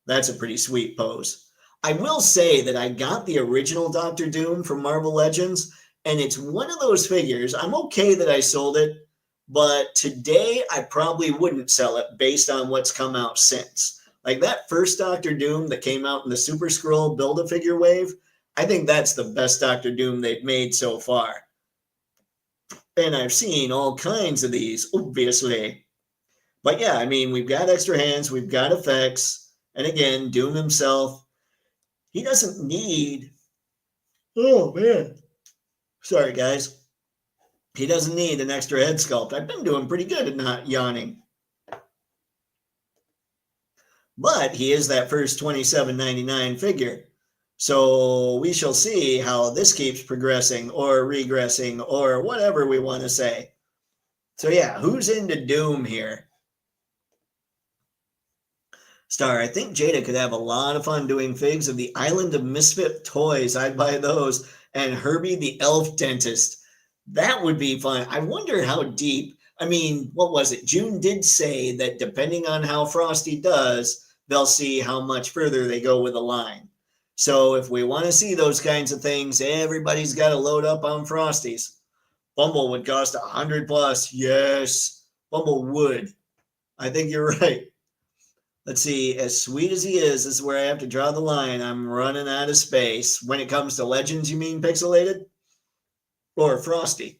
That's a pretty sweet pose. I will say that I got the original Doctor Doom from Marvel Legends, and it's one of those figures. I'm okay that I sold it, but today I probably wouldn't sell it based on what's come out since. Like that first Doctor Doom that came out in the Super Skrull Build-A-Figure wave, I think that's the best Doctor Doom they've made so far. And I've seen all kinds of these, obviously. But yeah, I mean, we've got extra hands, we've got effects. And again, Doom himself, he doesn't need... Oh, man. Sorry, guys. He doesn't need an extra head sculpt. I've been doing pretty good at not yawning. But he is that first $27.99 figure. So we shall see how this keeps progressing or regressing or whatever we want to say. So yeah, who's into Doom here? Star, I think Jada could have a lot of fun doing figs of the Island of Misfit Toys. I'd buy those. And Herbie the Elf Dentist. That would be fun. I wonder how deep. I mean, what was it? June did say that depending on how Frosty does, they'll see how much further they go with the line. So if we want to see those kinds of things, everybody's got to load up on Frosties. Bumble would cost $100+. Yes, Bumble would. I think you're right. Let's see. As sweet as he is, this is where I have to draw the line. I'm running out of space. When it comes to Legends, you mean pixelated? Or Frosty?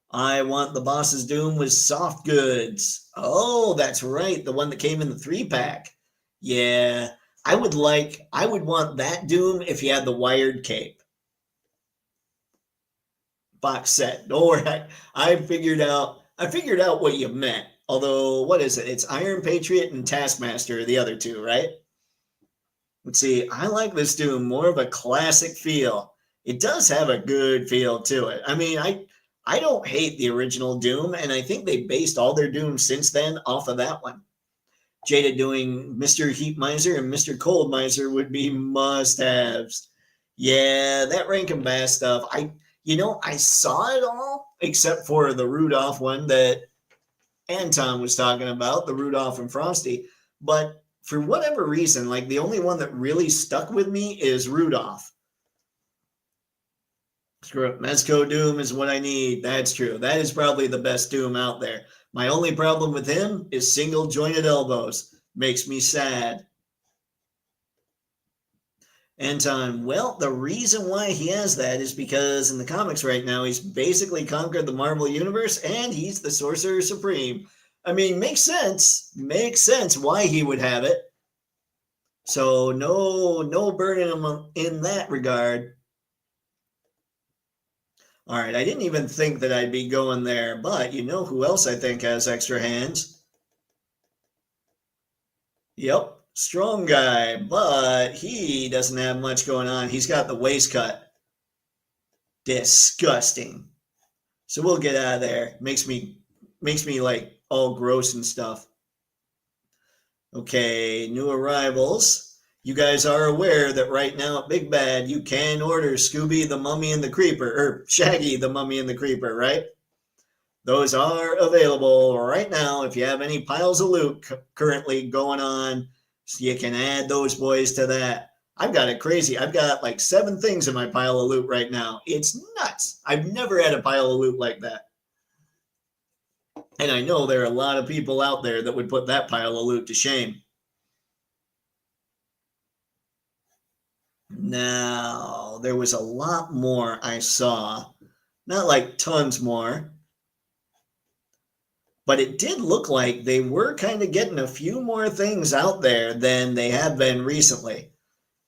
I want the Boss's Doom with soft goods. Oh, that's right. The one that came in the 3-pack. Yeah. I would want that Doom if he had the wired cape. Box set. Don't worry. I figured out what you meant. Although, what is it? It's Iron Patriot and Taskmaster, the other two, right? Let's see. I like this Doom, more of a classic feel. It does have a good feel to it. I mean, I don't hate the original Doom, and I think they based all their Dooms since then off of that one. Jada doing Mr. Heat Miser and Mr. Cold Miser would be must-haves. Yeah, that Rankin Bass stuff. I saw it all except for the Rudolph one that Anton was talking about, the Rudolph and Frosty. But for whatever reason, like the only one that really stuck with me is Rudolph. Screw it. Mezco Doom is what I need. That's true. That is probably the best Doom out there. My only problem with him is single jointed elbows. Makes me sad. Anton, well, the reason why he has that is because in the comics right now, he's basically conquered the Marvel Universe and he's the Sorcerer Supreme. I mean, makes sense. Makes sense why he would have it. So no burden him in that regard. All right, I didn't even think that I'd be going there, but you know who else I think has extra hands? Yep, strong guy, but he doesn't have much going on. He's got the waist cut. Disgusting. So we'll get out of there. Makes me like all gross and stuff. Okay, new arrivals. You guys are aware that right now at Big Bad, you can order Scooby the Mummy and the Creeper, or Shaggy the Mummy and the Creeper, right? Those are available right now. If you have any piles of loot currently going on, so you can add those boys to that. I've got it crazy. I've got like 7 things in my pile of loot right now. It's nuts. I've never had a pile of loot like that. And I know there are a lot of people out there that would put that pile of loot to shame. Now, there was a lot more I saw. Not like tons more. But it did look like they were kind of getting a few more things out there than they have been recently.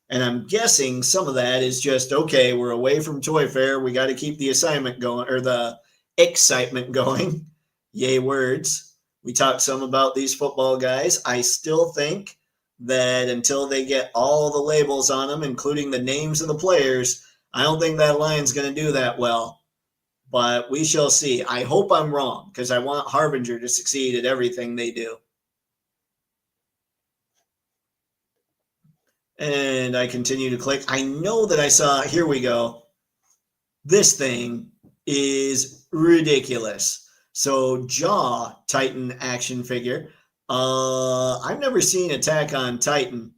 And I'm guessing some of that is just, okay, we're away from Toy Fair. We got to keep the assignment going, or the excitement going. Yay, words. We talked some about these football guys. I still think that until they get all the labels on them, including the names of the players, I don't think that line's going to do that well. But we shall see. I hope I'm wrong, because I want Harbinger to succeed at everything they do. And I continue to click. I know that I saw, here we go. This thing is ridiculous. So Jaw Titan action figure. I've never seen Attack on Titan,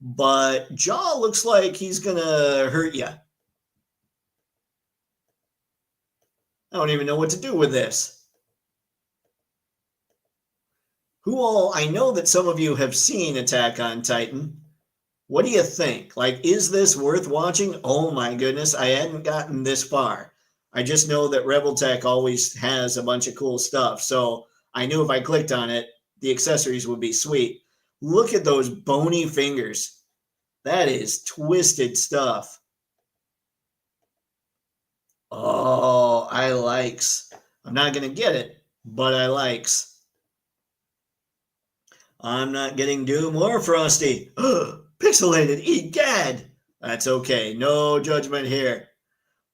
but Jaw looks like he's going to hurt you. I don't even know what to do with this. I know that some of you have seen Attack on Titan. What do you think? Like, is this worth watching? Oh my goodness, I hadn't gotten this far. I just know that Rebel Tech always has a bunch of cool stuff. So I knew if I clicked on it, the accessories would be sweet. Look at those bony fingers. That is twisted stuff. Oh, I likes. I'm not going to get it, but I likes. I'm not getting Doom or Frosty. Pixelated, egad. That's okay. No judgment here.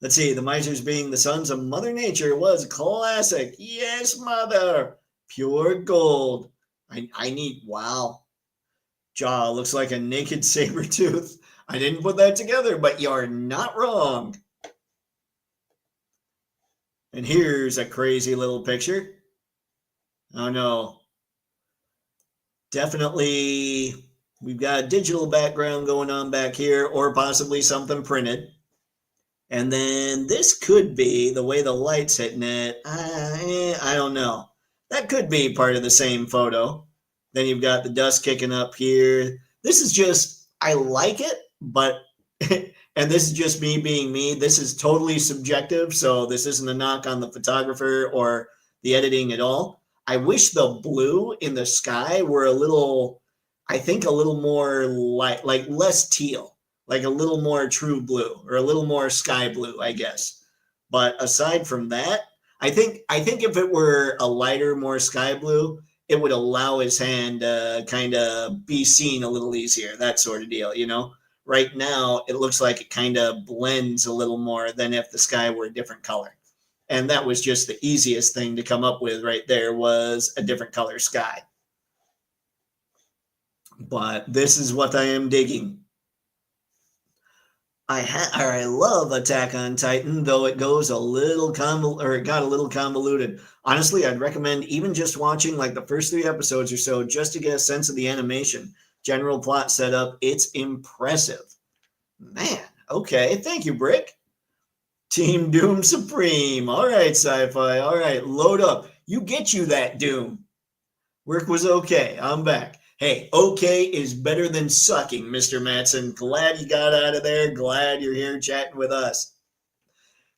Let's see. The Misers being the sons of Mother Nature was classic. Yes, mother. Pure gold. I need, wow. Jaw looks like a naked saber tooth. I didn't put that together, but you're not wrong. And here's a crazy little picture. Oh no. Definitely, we've got a digital background going on back here, or possibly something printed. And then this could be, the way the light's hitting it, I don't know. That could be part of the same photo. Then you've got the dust kicking up here. This is just, I like it, but, and this is just me being me. This is totally subjective, so this isn't a knock on the photographer or the editing at all. I wish the blue in the sky were a little, I think a little more light, like less teal, like a little more true blue or a little more sky blue, I guess. But aside from that, I think if it were a lighter, more sky blue, it would allow his hand to kind of be seen a little easier, that sort of deal, you know? Right now, it looks like it kind of blends a little more than if the sky were a different color. And that was just the easiest thing to come up with right there, was a different color sky. But this is what I am digging. I love Attack on Titan, though it goes a little it got a little convoluted. Honestly, I'd recommend even just watching like the first 3 episodes or so, just to get a sense of the animation, general plot setup. It's impressive. Man, okay, thank you, Brick. Team Doom Supreme. All right, Sci-Fi. All right, load up. You get you that Doom. Work was okay. I'm back. Hey, okay is better than sucking, Mr. Matson. Glad you got out of there. Glad you're here chatting with us.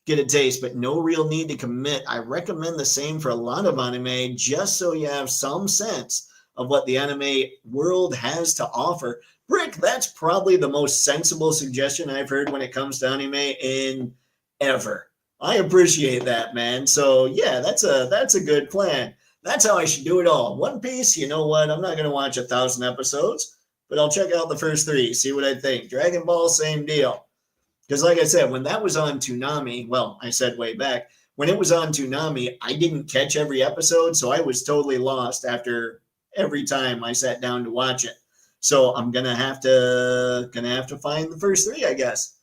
Get a taste, but no real need to commit. I recommend the same for a lot of anime, just so you have some sense of what the anime world has to offer. Brick, that's probably the most sensible suggestion I've heard when it comes to anime in ever. I appreciate that, man. So yeah, that's a good plan. That's how I should do it all. One Piece, you know what? I'm not going to watch 1,000 episodes, but I'll check out the first 3, see what I think. Dragon Ball, same deal. Because like I said, when that was on Toonami, well, I said way back, when it was on Toonami, I didn't catch every episode, so I was totally lost after every time I sat down to watch it. So I'm gonna have to find the first 3, I guess.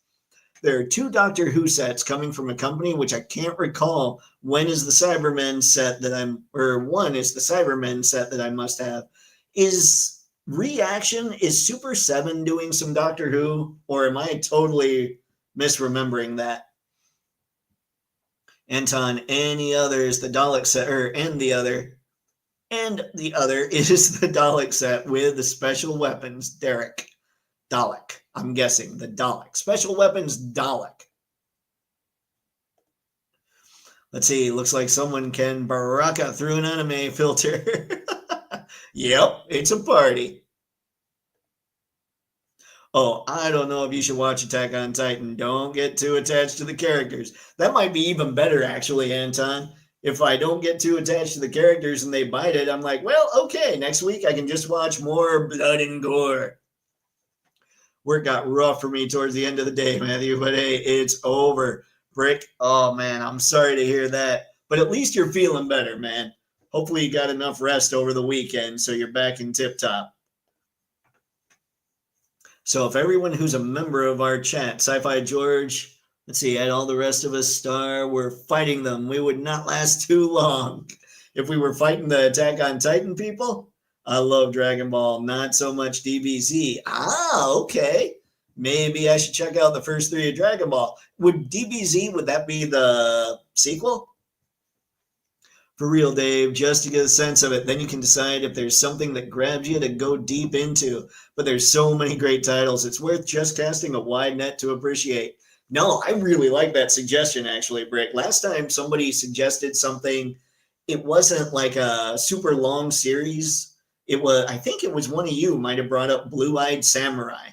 There are 2 Doctor Who sets coming from a company which I can't recall when is the Cybermen set that one is the Cybermen set that I must have. Is Reaction, is Super 7 doing some Doctor Who, or am I totally misremembering that? Anton, any other is the Dalek set, and the other is the Dalek set with the special weapons. Derek, Dalek. I'm guessing the Dalek. Special weapons Dalek. Let's see. Looks like someone can baraka through an anime filter. Yep, it's a party. Oh, I don't know if you should watch Attack on Titan. Don't get too attached to the characters. That might be even better, actually, Anton. If I don't get too attached to the characters and they bite it, I'm like, well, okay, next week I can just watch more blood and gore. Work got rough for me towards the end of the day, Matthew, but hey, it's over. Brick, oh man, I'm sorry to hear that. But at least you're feeling better, man. Hopefully you got enough rest over the weekend so you're back in tip-top. So if everyone who's a member of our chat, Sci-Fi George, let's see, and all the rest of us, Star, we're fighting them, we would not last too long. If we were fighting the Attack on Titan people, I love Dragon Ball, not so much DBZ. Ah, okay. Maybe I should check out the first 3 of Dragon Ball. Would that be the sequel? For real, Dave, just to get a sense of it. Then you can decide if there's something that grabs you to go deep into. But there's so many great titles. It's worth just casting a wide net to appreciate. No, I really like that suggestion, actually, Brick. Last time somebody suggested something, it wasn't like a super long series. I think it was one of you might have brought up Blue-Eyed Samurai.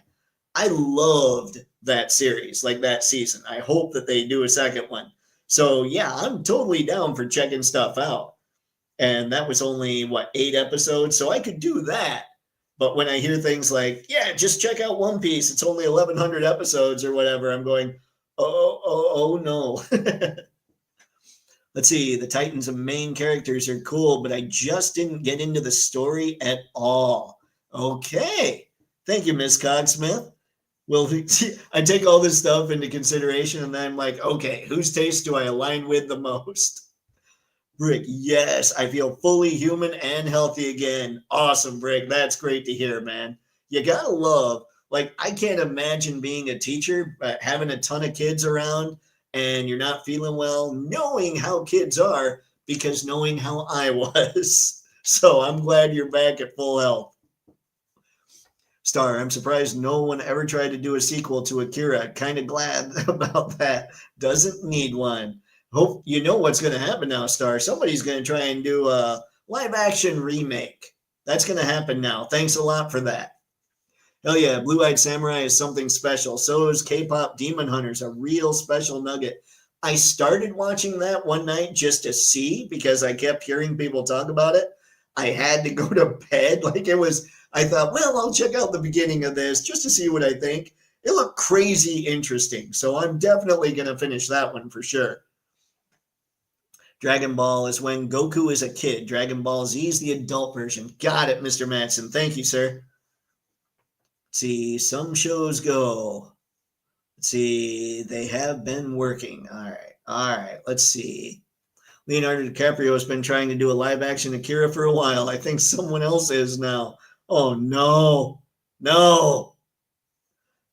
I loved that series, like that season. I hope that they do a second one. So yeah, I'm totally down for checking stuff out. And that was only, 8 episodes? So I could do that. But when I hear things like, yeah, just check out One Piece, it's only 1,100 episodes or whatever, I'm going, oh no. Let's see, the Titans and main characters are cool, but I just didn't get into the story at all. Okay. Thank you, Miss Cogsmith. Well, I take all this stuff into consideration, and then I'm like, okay, whose taste do I align with the most? Brick, yes, I feel fully human and healthy again. Awesome, Brick. That's great to hear, man. You gotta love, I can't imagine being a teacher, having a ton of kids around, and you're not feeling well, knowing how kids are, because knowing how I was. So I'm glad you're back at full health. Star, I'm surprised no one ever tried to do a sequel to Akira. Kind of glad about that. Doesn't need one. Hope you know what's going to happen now, Star. Somebody's going to try and do a live action remake. That's going to happen now. Thanks a lot for that. Hell yeah, Blue-Eyed Samurai is something special. So is K-pop Demon Hunters, a real special nugget. I started watching that one night just to see, because I kept hearing people talk about it. I had to go to bed. I thought, well, I'll check out the beginning of this just to see what I think. It looked crazy interesting. So I'm definitely going to finish that one for sure. Dragon Ball is when Goku is a kid. Dragon Ball Z is the adult version. Got it, Mr. Matson. Thank you, sir. Let's see, some shows go. Let's see, they have been working. All right. Let's see. Leonardo DiCaprio has been trying to do a live action Akira for a while. I think someone else is now. Oh, no.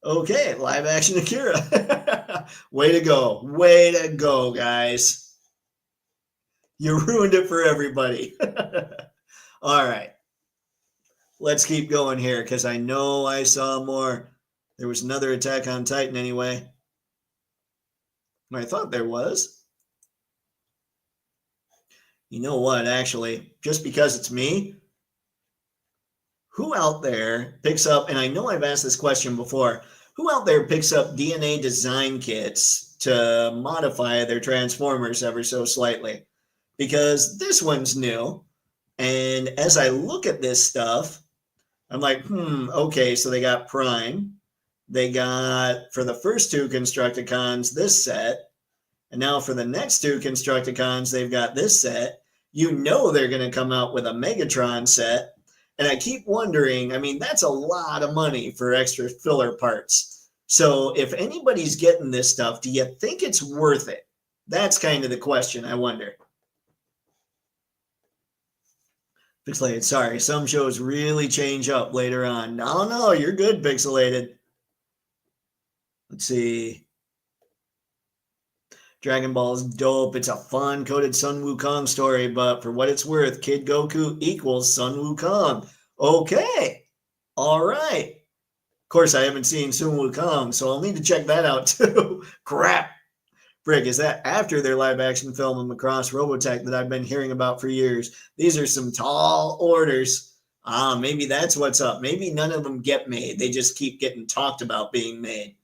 Okay, live action Akira. Way to go, guys. You ruined it for everybody. All right. Let's keep going here because I know I saw more. There was another Attack on Titan anyway. I thought there was. You know what, actually, just because it's me, who out there picks up, and I know I've asked this question before, who out there picks up DNA design kits to modify their Transformers ever so slightly? Because this one's new, and as I look at this stuff, I'm like, okay, so they got Prime. They got, for the first two Constructicons, this set. And now for the next two Constructicons, they've got this set. You know they're going to come out with a Megatron set. And I keep wondering, I mean, that's a lot of money for extra filler parts. So if anybody's getting this stuff, do you think it's worth it? That's kind of the question, I wonder. Pixelated, sorry, some shows really change up later on. No, you're good, Pixelated. Let's see. Dragon Ball is dope. It's a fun coded Sun Wukong story, but for what it's worth, Kid Goku equals Sun Wukong. Okay. All right. Of course, I haven't seen Sun Wukong, so I'll need to check that out too. Crap. Frick, is that after their live action film of Macross Robotech that I've been hearing about for years? These are some tall orders. Maybe that's what's up. Maybe none of them get made. They just keep getting talked about being made.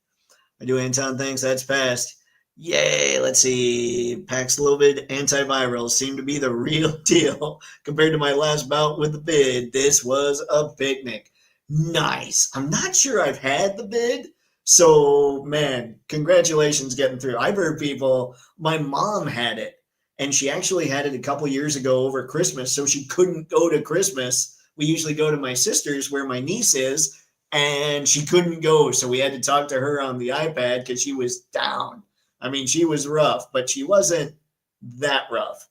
I do Anton thanks. That's fast. Yay. Let's see. Paxlovid antivirals seem to be the real deal. Compared to my last bout with the bid, this was a picnic. Nice. I'm not sure I've had the bid. So, man, congratulations getting through. I've heard people, my mom had it, and she actually had it a couple years ago over Christmas, so she couldn't go to Christmas. We usually go to my sister's where my niece is, and she couldn't go, so we had to talk to her on the iPad because she was down. I mean, she was rough, but she wasn't that rough.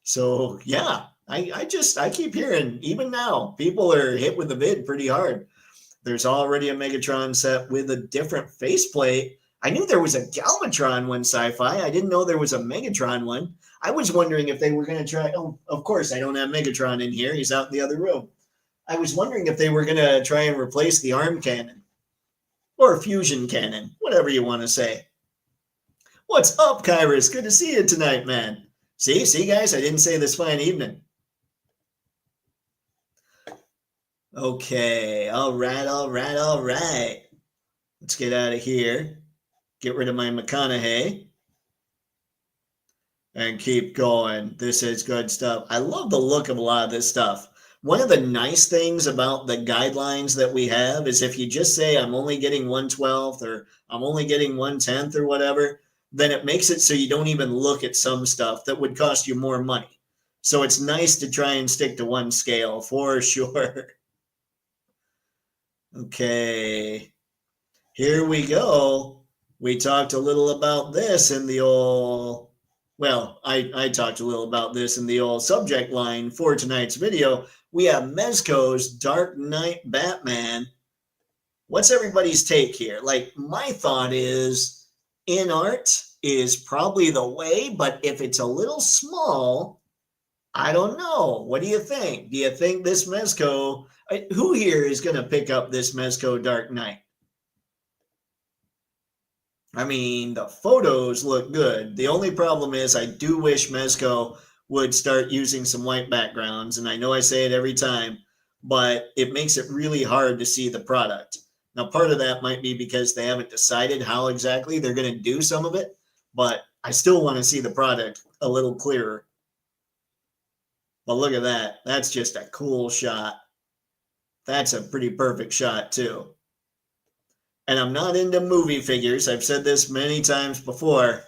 So, yeah, I keep hearing, even now, people are hit with the bid pretty hard. There's already a Megatron set with a different faceplate. I knew there was a Galvatron one, Sci-Fi. I didn't know there was a Megatron one. I was wondering if they were going to try. Oh, of course, I don't have Megatron in here. He's out in the other room. I was wondering if they were going to try and replace the arm cannon or fusion cannon, whatever you want to say. What's up, Kyrus? Good to see you tonight, man. See, guys, I didn't say this fine evening. Okay, all right. Let's get out of here. Get rid of my McConaughey. And keep going. This is good stuff. I love the look of a lot of this stuff. One of the nice things about the guidelines that we have is if you just say, I'm only getting 1/12 or I'm only getting 1/10 or whatever, then it makes it so you don't even look at some stuff that would cost you more money. So it's nice to try and stick to one scale for sure. Okay, here we go. We talked a little about this in the old, well, I talked a little about this in the old subject line for tonight's video. We have Mezco's Dark Knight Batman. What's everybody's take here? Like, my thought is in art is probably the way, but if it's a little small, I don't know. What do you think? Do you think this Mezco, who here is going to pick up this Mezco Dark Knight? I mean, the photos look good. The only problem is I do wish Mezco would start using some white backgrounds. And I know I say it every time, but it makes it really hard to see the product. Now, part of that might be because they haven't decided how exactly they're going to do some of it, but I still want to see the product a little clearer. But look at that. That's just a cool shot. That's a pretty perfect shot, too. And I'm not into movie figures. I've said this many times before.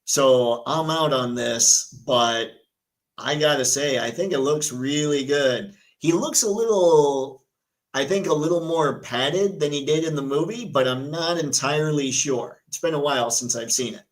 So I'm out on this, but I got to say, I think it looks really good. He looks a little, I think, a little more padded than he did in the movie, but I'm not entirely sure. It's been a while since I've seen it.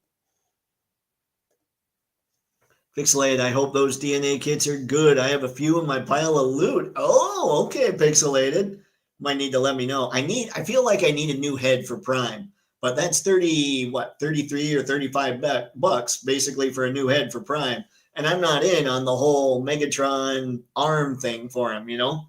Pixelated, I hope those DNA kits are good. I have a few in my pile of loot. Oh, okay, Pixelated. Might need to let me know. I feel like I need a new head for Prime, but that's 33 or 35 bucks basically for a new head for Prime. And I'm not in on the whole Megatron arm thing for him, you know?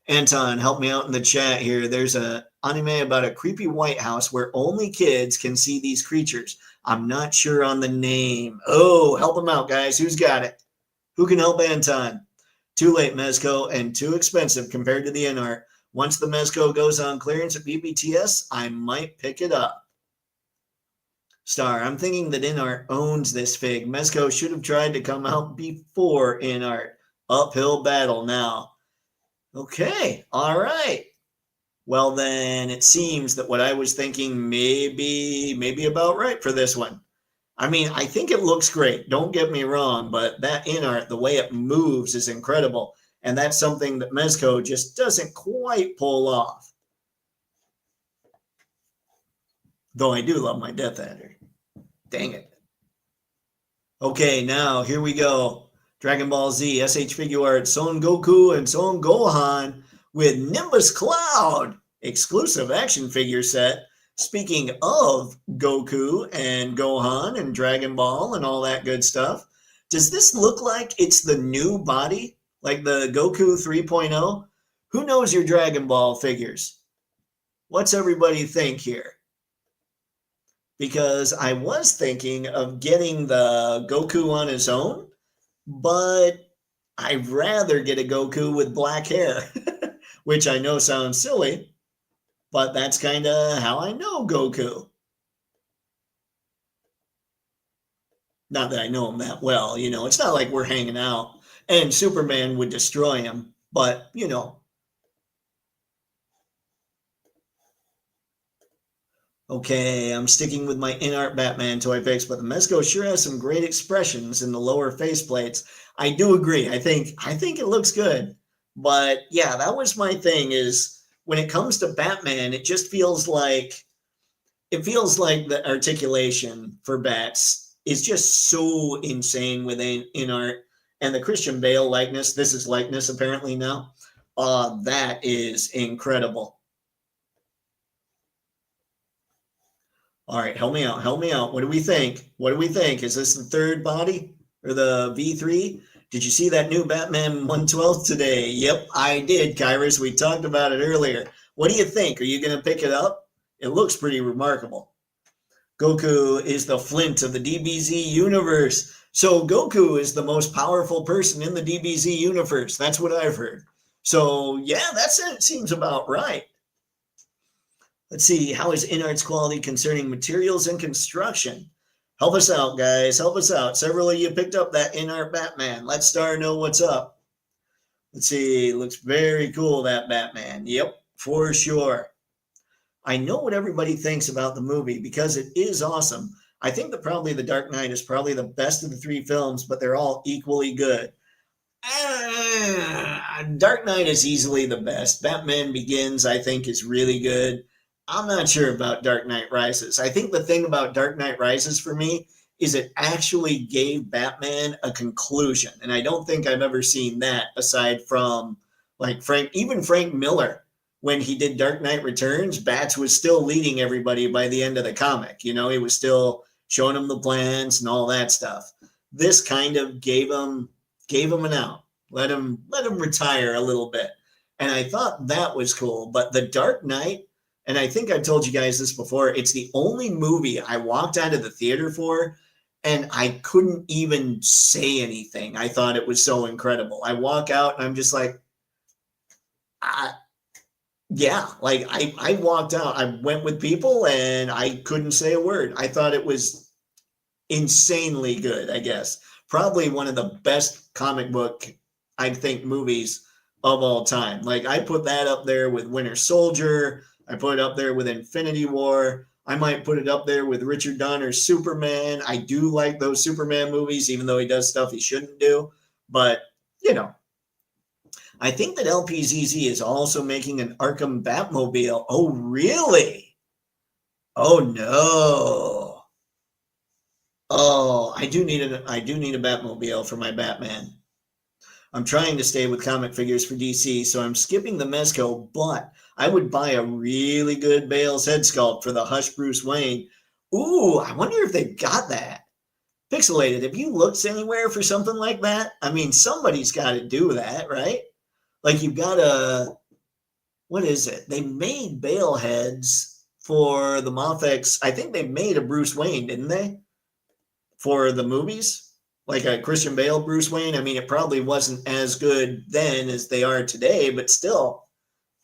Anton, help me out in the chat here. There's a anime about a creepy White House where only kids can see these creatures. I'm not sure on the name. Oh, help him out, guys. Who's got it? Who can help Anton? Too late, Mezco, and too expensive compared to the InArt. Once the Mezco goes on clearance at BBTS, I might pick it up. Star, I'm thinking that InArt owns this fig. Mezco should have tried to come out before InArt. Uphill battle now. Okay, all right. Well, then it seems that what I was thinking maybe about right for this one. I mean, I think it looks great. Don't get me wrong, but that InArt, the way it moves is incredible. And that's something that Mezco just doesn't quite pull off. Though I do love my Death Adder. Dang it. Okay, now here we go. Dragon Ball Z, SH Figure Art, Son Goku and Son Gohan with Nimbus Cloud exclusive action figure set. Speaking of Goku and Gohan and Dragon Ball and all that good stuff, does this look like it's the new body, like the Goku 3.0? Who knows your Dragon Ball figures? What's everybody think here? Because I was thinking of getting the Goku on his own, but I'd rather get a Goku with black hair, which I know sounds silly, but that's kind of how I know Goku. Not that I know him that well, you know, it's not like we're hanging out and Superman would destroy him, but, you know. Okay, I'm sticking with my InArt Batman Toypixx, but the Mezco sure has some great expressions in the lower faceplates. I do agree. I think it looks good. But yeah, that was my thing is when it comes to Batman, it just feels like the articulation for Bats is just so insane within InArt. And the Christian Bale likeness, this is likeness apparently now. That is incredible. All right, help me out. Help me out. What do we think? What do we think? Is this the third body or the V3? Did you see that new Batman 112 today? Yep, I did, Kyrus. We talked about it earlier. What do you think? Are you going to pick it up? It looks pretty remarkable. Goku is the Flint of the DBZ universe. So Goku is the most powerful person in the DBZ universe. That's what I've heard. So yeah, that seems about right. Let's see, how is InArt's quality concerning materials and construction? Help us out, guys. Help us out. Several of you picked up that InArt Batman. Let Star know what's up. Let's see, looks very cool, that Batman. Yep, for sure. I know what everybody thinks about the movie because it is awesome. I think that probably The Dark Knight is probably the best of the three films, but they're all equally good. Dark Knight is easily the best. Batman Begins, I think, is really good. I'm not sure about Dark Knight Rises. I think the thing about Dark Knight Rises for me is it actually gave Batman a conclusion. And I don't think I've ever seen that aside from like Frank Miller. When he did Dark Knight Returns, Bats was still leading everybody by the end of the comic. You know, he was still showing them the plans and all that stuff. This kind of gave him an out. Let him retire a little bit. And I thought that was cool. But The Dark Knight, and I think I've told you guys this before, it's the only movie I walked out of the theater for and I couldn't even say anything. I thought it was so incredible. I walk out and I'm just like, yeah, like I walked out. I went with people and I couldn't say a word. I thought it was insanely good, I guess. Probably one of the best comic book, I think, movies of all time. Like I put that up there with Winter Soldier. I put it up there with Infinity War. I might put it up there with Richard Donner's Superman. I do like those Superman movies, even though he does stuff he shouldn't do. But, you know, I think that LPZZ is also making an Arkham Batmobile. Oh, really? Oh, no. Oh, I do need a Batmobile for my Batman. I'm trying to stay with comic figures for DC, so I'm skipping the Mezco, but I would buy a really good Bale's head sculpt for the Hush Bruce Wayne. Ooh, I wonder if they've got that. Pixelated, have you looked anywhere for something like that? I mean, somebody's got to do that, right? Like you've got to, what is it? They made Bale heads for the Mafex. I think they made a Bruce Wayne, didn't they? For the movies? Like a Christian Bale Bruce Wayne. I mean, it probably wasn't as good then as they are today, but still,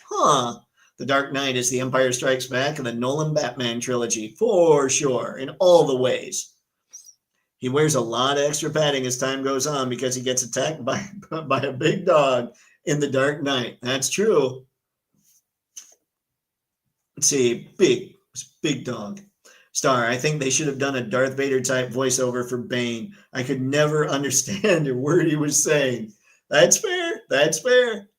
huh? The Dark Knight is the Empire Strikes Back and the Nolan Batman trilogy, for sure, in all the ways. He wears a lot of extra padding as time goes on because he gets attacked by a big dog in The Dark Knight. That's true. Let's see, big dog. Star, I think they should have done a Darth Vader type voiceover for Bane. I could never understand a word he was saying. That's fair. That's fair.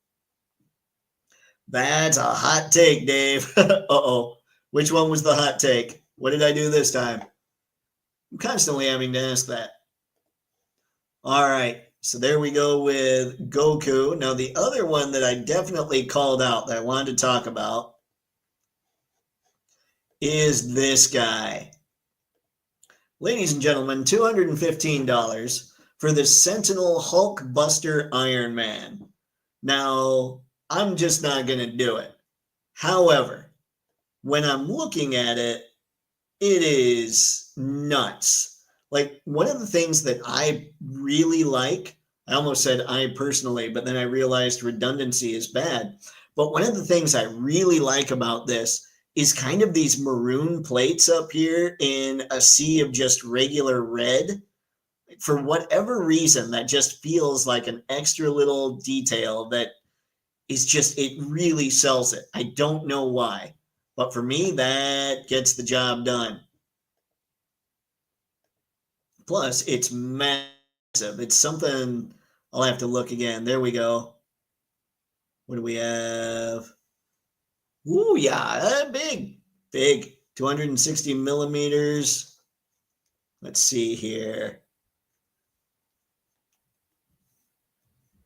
That's a hot take, Dave. Uh-oh. Which one was the hot take? What did I do this time? I'm constantly having to ask that. All right. So there we go with Goku. Now, the other one that I definitely called out that I wanted to talk about is this guy. Ladies and gentlemen, $215 for the Sentinel Hulkbuster Iron Man. Now, I'm just not going to do it. However, when I'm looking at it, it is nuts. Like one of the things that I really like, I almost said I personally, but then I realized redundancy is bad. But one of the things I really like about this is kind of these maroon plates up here in a sea of just regular red. For whatever reason, that just feels like an extra little detail that is just, it really sells it. I don't know why. But for me, that gets the job done. Plus, it's massive. It's something, I'll have to look again. There we go. What do we have? Ooh, yeah, big. 260 millimeters. Let's see here.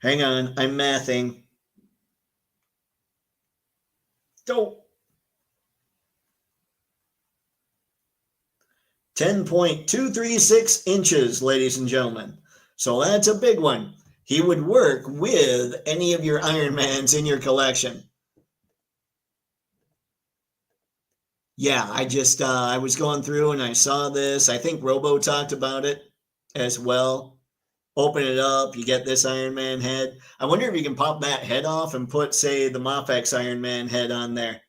Hang on, I'm mathing. Dope. 10.236 inches, ladies and gentlemen. So that's a big one. He would work with any of your Iron Mans in your collection. Yeah, I was going through and I saw this. I think Robo talked about it as well. Open it up, you get this Iron Man head. I wonder if you can pop that head off and put, say, the Mafex Iron Man head on there.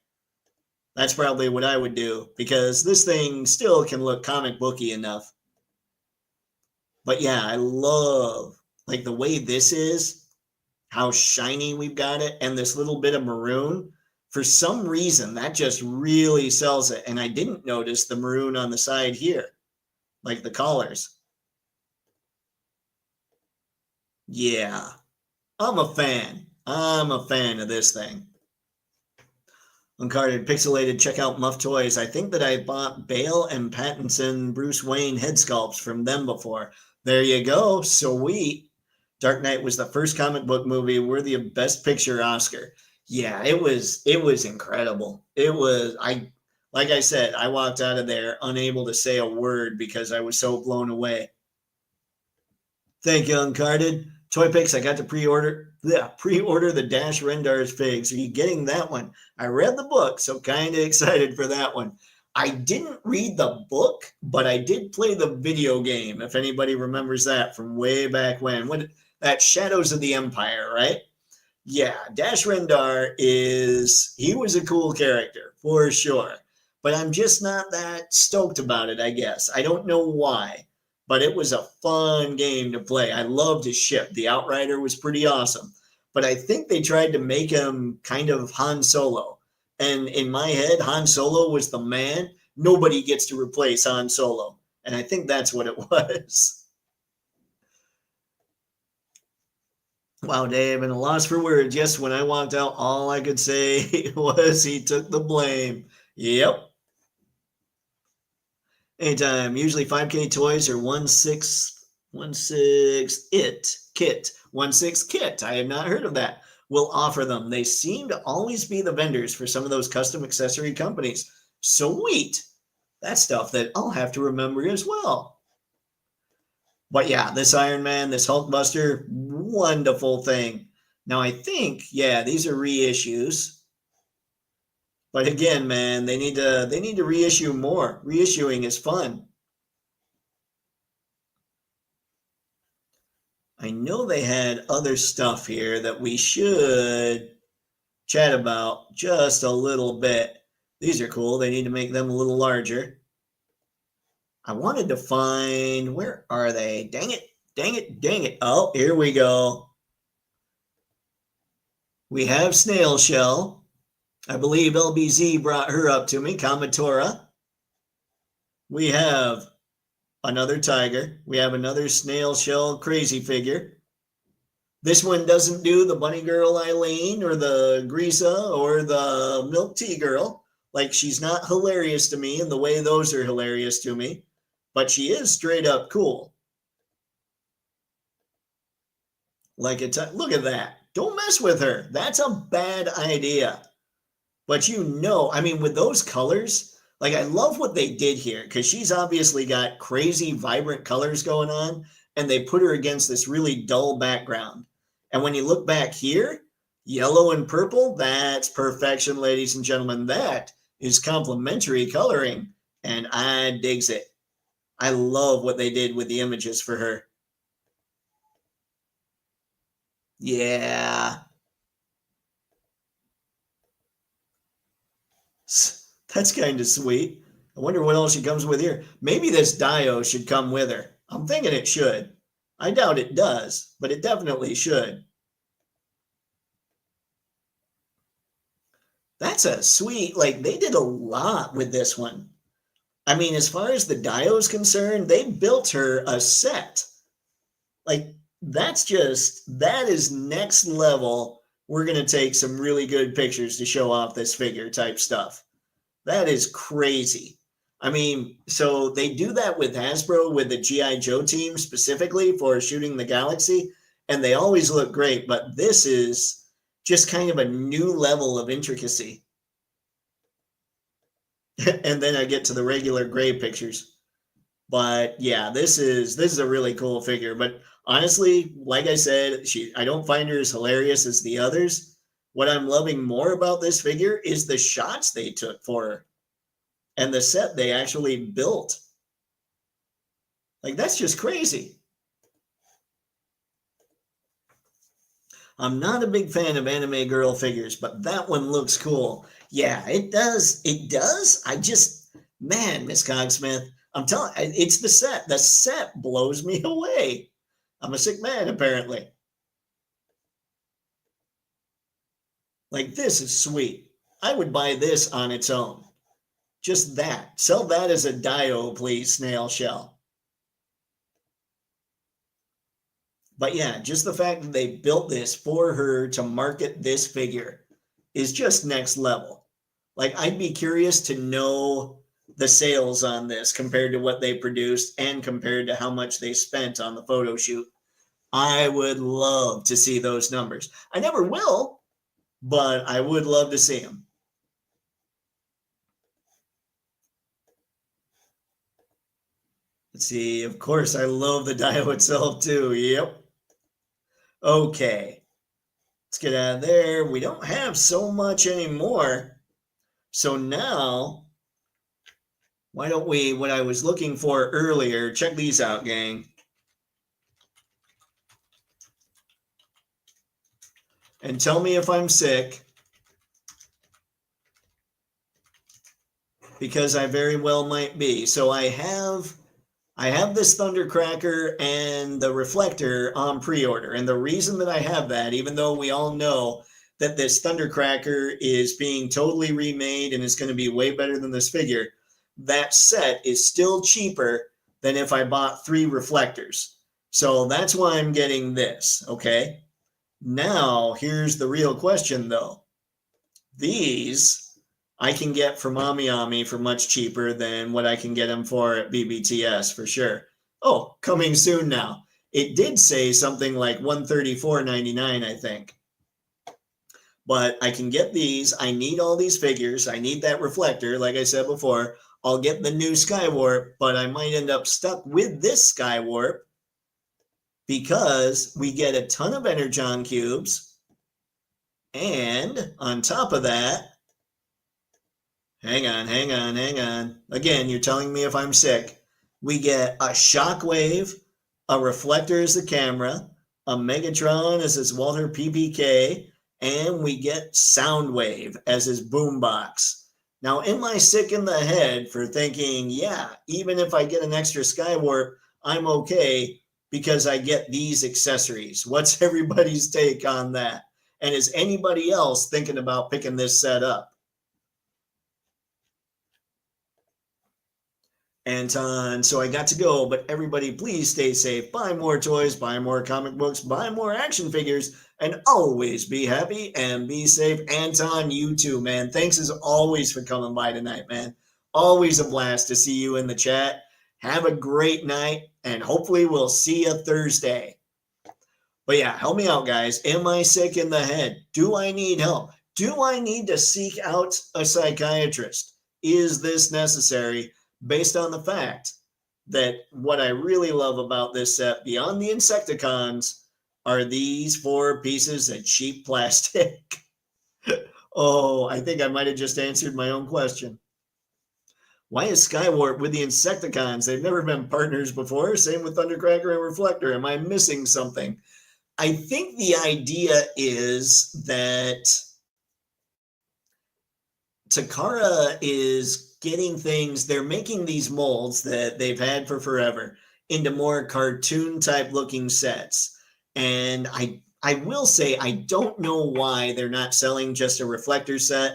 That's probably what I would do because this thing still can look comic booky enough. But yeah, I love like the way this is, how shiny we've got it, and this little bit of maroon. For some reason, that just really sells it. And I didn't notice the maroon on the side here, like the collars. Yeah, I'm a fan. I'm a fan of this thing. Uncarded, pixelated, check out Muff Toys. I think that I bought Bale and Pattinson Bruce Wayne head sculpts from them before. There you go. Sweet. Dark Knight was the first comic book movie worthy of Best Picture Oscar. Yeah, it was incredible. Like I said, I walked out of there unable to say a word because I was so blown away. Thank you, Uncarded. Toypixx, I got to pre-order the Dash Rendar's figs. Are you getting that one? I read the book, so kind of excited for that one. I didn't read the book, but I did play the video game, if anybody remembers that from way back when. That Shadows of the Empire, right? Yeah, Dash Rendar he was a cool character, for sure. But I'm just not that stoked about it, I guess. I don't know why. But it was a fun game to play. I loved his ship. The Outrider was pretty awesome. But I think they tried to make him kind of Han Solo. And in my head, Han Solo was the man. Nobody gets to replace Han Solo. And I think that's what it was. Wow, Dave, and a loss for words. Yes, when I walked out, all I could say was he took the blame. Yep. Anytime. Usually 5K toys are 1/6 kit. 1/6 kit. I have not heard of that. We'll offer them. They seem to always be the vendors for some of those custom accessory companies. Sweet. That's stuff that I'll have to remember as well. But yeah, this Iron Man, this Hulkbuster, wonderful thing. Now I think, yeah, these are reissues. But again, man, they need to reissue more. Reissuing is fun. I know they had other stuff here that we should chat about just a little bit. These are cool. They need to make them a little larger. I wanted to find, where are they? Dang it, dang it, dang it. Oh, here we go. We have Snail Shell. I believe LBZ brought her up to me, Kamatora. We have another tiger. We have another Snail Shell crazy figure. This one doesn't do the bunny girl Eileen or the Grisa or the milk tea girl. Like, she's not hilarious to me in the way those are hilarious to me, but she is straight up cool. Like, look at that. Don't mess with her. That's a bad idea. But I mean, with those colors, like, I love what they did here because she's obviously got crazy, vibrant colors going on, and they put her against this really dull background. And when you look back here, yellow and purple, that's perfection, ladies and gentlemen. That is complementary coloring, and I digs it. I love what they did with the images for her. Yeah. That's kind of sweet. I wonder what else she comes with here. Maybe this Dio should come with her. I'm thinking it should. I doubt it does, but it definitely should. That's a sweet, like, they did a lot with this one. I mean, as far as the Dio is concerned, they built her a set. Like, that is next level. We're going to take some really good pictures to show off this figure type stuff. That is crazy. I mean, so they do that with Hasbro with the G.I. Joe team specifically for shooting the Galaxy, and they always look great, but this is just kind of a new level of intricacy. And then I get to the regular gray pictures. But yeah, this is a really cool figure. But honestly, like I said, I don't find her as hilarious as the others. What I'm loving more about this figure is the shots they took for her and the set they actually built. Like, that's just crazy. I'm not a big fan of anime girl figures, but that one looks cool. Yeah, it does. It does. Man, Miss Cogsmith, I'm telling it's the set. The set blows me away. I'm a sick man, apparently. Like, this is sweet. I would buy this on its own. Just that. Sell that as a Dio, please, Snail Shell. But yeah, just the fact that they built this for her to market this figure is just next level. Like, I'd be curious to know the sales on this compared to what they produced and compared to how much they spent on the photo shoot. I would love to see those numbers. I never will, but I would love to see them. Let's see. Of course, I love the Dio itself too. Yep. Okay. Let's get out of there. We don't have so much anymore. So now, why don't we, what I was looking for earlier, check these out, gang. And tell me if I'm sick, because I very well might be. So I have this Thundercracker and the Reflector on pre-order. And the reason that I have that, even though we all know that this Thundercracker is being totally remade and is going to be way better than this figure, that set is still cheaper than if I bought 3 reflectors. So that's why I'm getting this, okay? Now, here's the real question, though. These I can get from Ami for much cheaper than what I can get them for at BBTS, for sure. Oh, coming soon now. It did say something like $134.99, I think. But I can get these. I need all these figures. I need that reflector, like I said before. I'll get the new Skywarp, but I might end up stuck with this Skywarp because we get a ton of Energon cubes. And on top of that, hang on. Again, you're telling me if I'm sick. We get a Shockwave, a Reflector as the camera, a Megatron as his Walter PPK, and we get Soundwave as his boombox. Now, am I sick in the head for thinking, yeah, even if I get an extra Skywarp, I'm okay because I get these accessories? What's everybody's take on that? And is anybody else thinking about picking this set up? Anton, so I got to go, but everybody please stay safe. Buy more toys, buy more comic books, buy more action figures, and always be happy and be safe. Anton, you too, man. Thanks as always for coming by tonight, man. Always a blast to see you in the chat. Have a great night, and hopefully we'll see you Thursday. But yeah, help me out, guys. Am I sick in the head? Do I need help? Do I need to seek out a psychiatrist? Is this necessary? Based on the fact that what I really love about this set, beyond the Insecticons, are these 4 pieces of cheap plastic. Oh, I think I might have just answered my own question. Why is Skywarp with the Insecticons? They've never been partners before. Same with Thundercracker and Reflector. Am I missing something? I think the idea is that Takara is getting things, they're making these molds that they've had for forever into more cartoon type looking sets. And I will say, I don't know why they're not selling just a Reflector set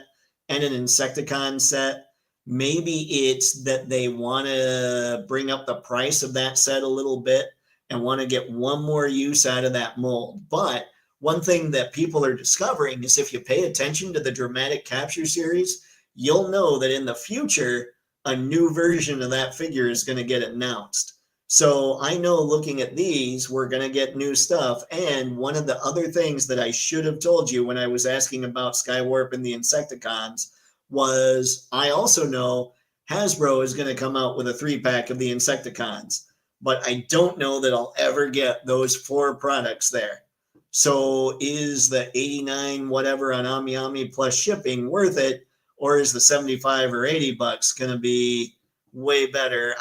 and an Insecticon set. Maybe it's that they want to bring up the price of that set a little bit and want to get one more use out of that mold. But one thing that people are discovering is if you pay attention to the Dramatic Capture series, you'll know that in the future, a new version of that figure is going to get announced. So I know looking at these, we're going to get new stuff. And one of the other things that I should have told you when I was asking about Skywarp and the Insecticons was I also know Hasbro is going to come out with a 3-pack of the Insecticons. But I don't know that I'll ever get those 4 products there. So is the 89 whatever on Ami Ami plus shipping worth it? Or is the 75 or 80 bucks going to be way better?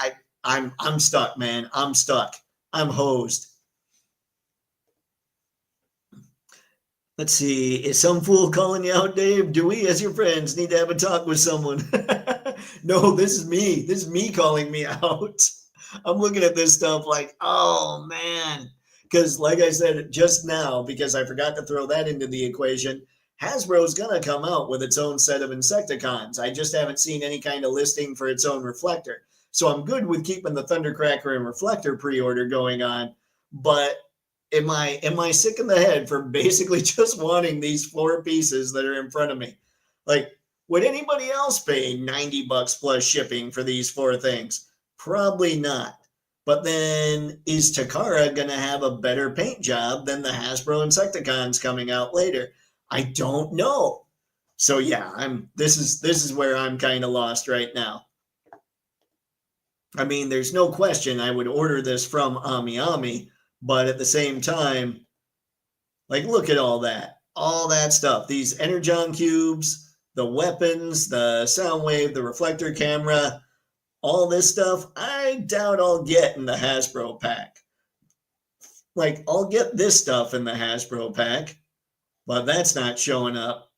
I'm stuck, man. I'm stuck. I'm hosed. Let's see. Is some fool calling you out, Dave? Do we, as your friends, need to have a talk with someone? No, this is me. This is me calling me out. I'm looking at this stuff like, oh, man. Because like I said just now, because I forgot to throw that into the equation, Hasbro's going to come out with its own set of Insecticons. I just haven't seen any kind of listing for its own Reflector. So I'm good with keeping the Thundercracker and Reflector pre-order going on. But am I sick in the head for basically just wanting these 4 pieces that are in front of me? Like, would anybody else pay 90 bucks plus shipping for these 4 things? Probably not. But then is Takara going to have a better paint job than the Hasbro Insecticons coming out later? I don't know. So yeah, this is where I'm kind of lost right now. I mean, there's no question I would order this from Ami Ami, but at the same time, like, look at all that stuff. These Energon cubes, the weapons, the Soundwave, the Reflector camera, all this stuff, I doubt I'll get in the Hasbro pack. Like, I'll get this stuff in the Hasbro pack, but that's not showing up.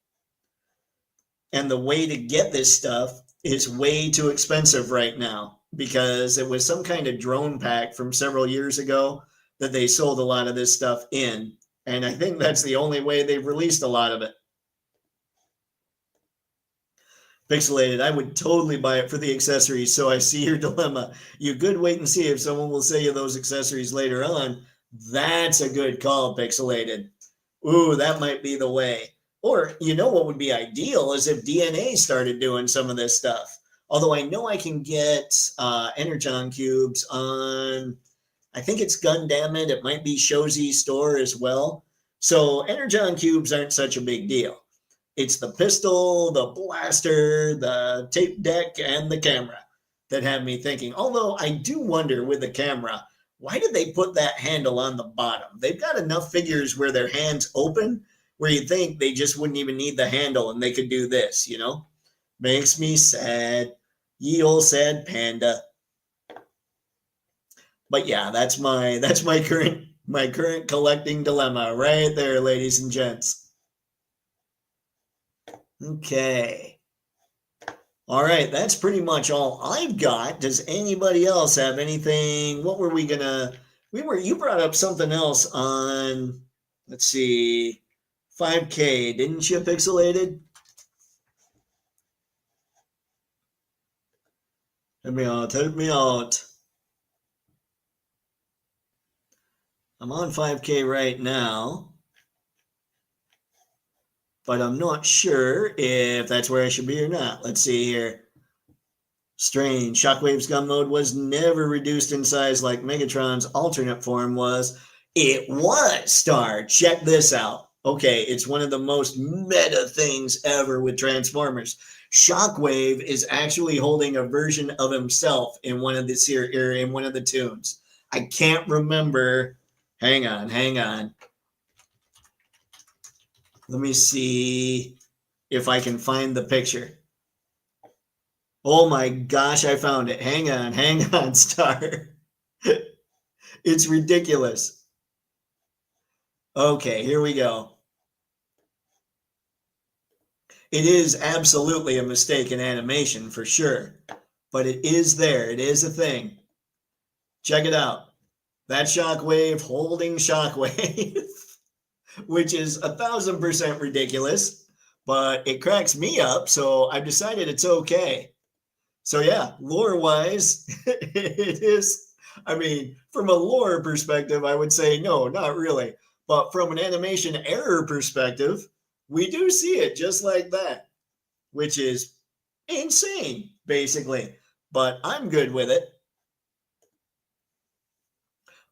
And the way to get this stuff is way too expensive right now because it was some kind of drone pack from several years ago that they sold a lot of this stuff in. And I think that's the only way they've released a lot of it. Pixelated, I would totally buy it for the accessories, so I see your dilemma. You could wait and see if someone will sell you those accessories later on. That's a good call, Pixelated. Ooh, that might be the way. Or, you know what would be ideal is if DNA started doing some of this stuff. Although I know I can get Energon cubes on, I think it's Gundam. It might be Shozi store as well. So Energon cubes aren't such a big deal. It's the pistol, the blaster, the tape deck, and the camera that have me thinking. Although I do wonder with the camera, why did they put that handle on the bottom? They've got enough figures where their hands open, where you think they just wouldn't even need the handle and they could do this, you know? Makes me sad. Ye old sad panda. But yeah, that's my current collecting dilemma right there, ladies and gents. Okay. All right, that's pretty much all I've got. Does anybody else have anything? What were we gonna? You brought up something else on. Let's see, 5K, didn't you, Pixelated? Help me out. Help me out. I'm on 5K right now, but I'm not sure if that's where I should be or not. Let's see here. Strange. Shockwave's gun mode was never reduced in size like Megatron's alternate form was. It was, Star. Check this out. Okay, it's one of the most meta things ever with Transformers. Shockwave is actually holding a version of himself in one of the tunes. I can't remember. Hang on. Let me see if I can find the picture. Oh my gosh, I found it. Hang on, Star. It's ridiculous. Okay, here we go. It is absolutely a mistake in animation for sure, but it is there. It is a thing. Check it out. That Shockwave holding Shockwave, which is 1,000% ridiculous, but it cracks me up, so I've decided it's okay. So yeah, lore-wise, it is. I mean, from a lore perspective, I would say no, not really. But from an animation error perspective, we do see it just like that, which is insane, basically. But I'm good with it.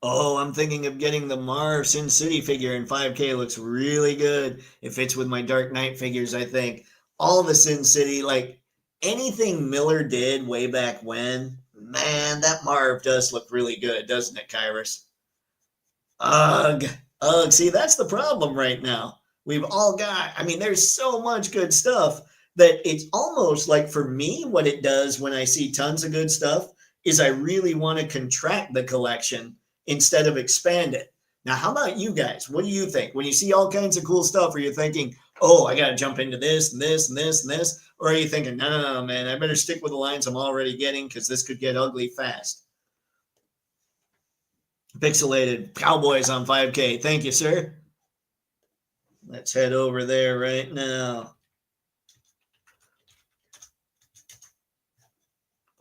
Oh, I'm thinking of getting the Marv Sin City figure in 5K. Looks really good. It fits with my Dark Knight figures, I think. All the Sin City, like anything Miller did way back when, man, that Marv does look really good, doesn't it, Kyrus? Ugh. Ugh. See, that's the problem right now. We've all got, I mean, there's so much good stuff that it's almost like for me, what it does when I see tons of good stuff is I really want to contract the collection instead of expand it. Now, how about you guys? What do you think? When you see all kinds of cool stuff, are you thinking, oh, I got to jump into this and this and this and this? Or are you thinking, no, man, I better stick with the lines I'm already getting because this could get ugly fast? Pixelated Cowboys on 5K. Thank you, sir. Let's head over there right now.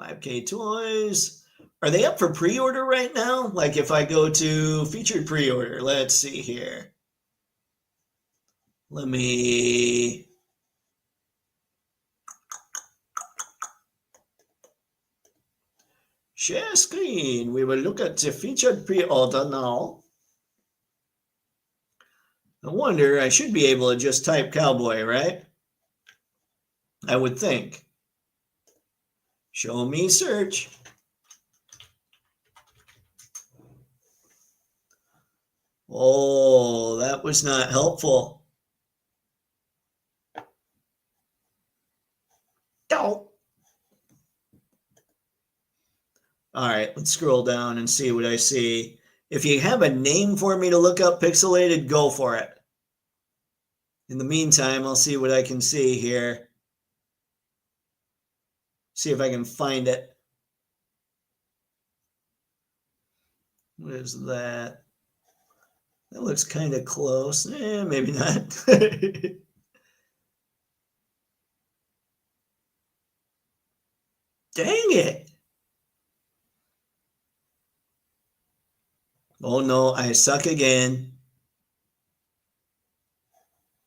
5K Toys. Are they up for pre-order right now? Like if I go to featured pre-order, let's see here. Let me... share screen. We will look at the featured pre-order now. I wonder, I should be able to just type cowboy, right? I would think. Show me search. Oh, that was not helpful. Don't. All right, let's scroll down and see what I see. If you have a name for me to look up, Pixelated, go for it. In the meantime, I'll see what I can see here. See if I can find it. What is that? That looks kind of close. Maybe not. Dang it. Oh no, I suck again.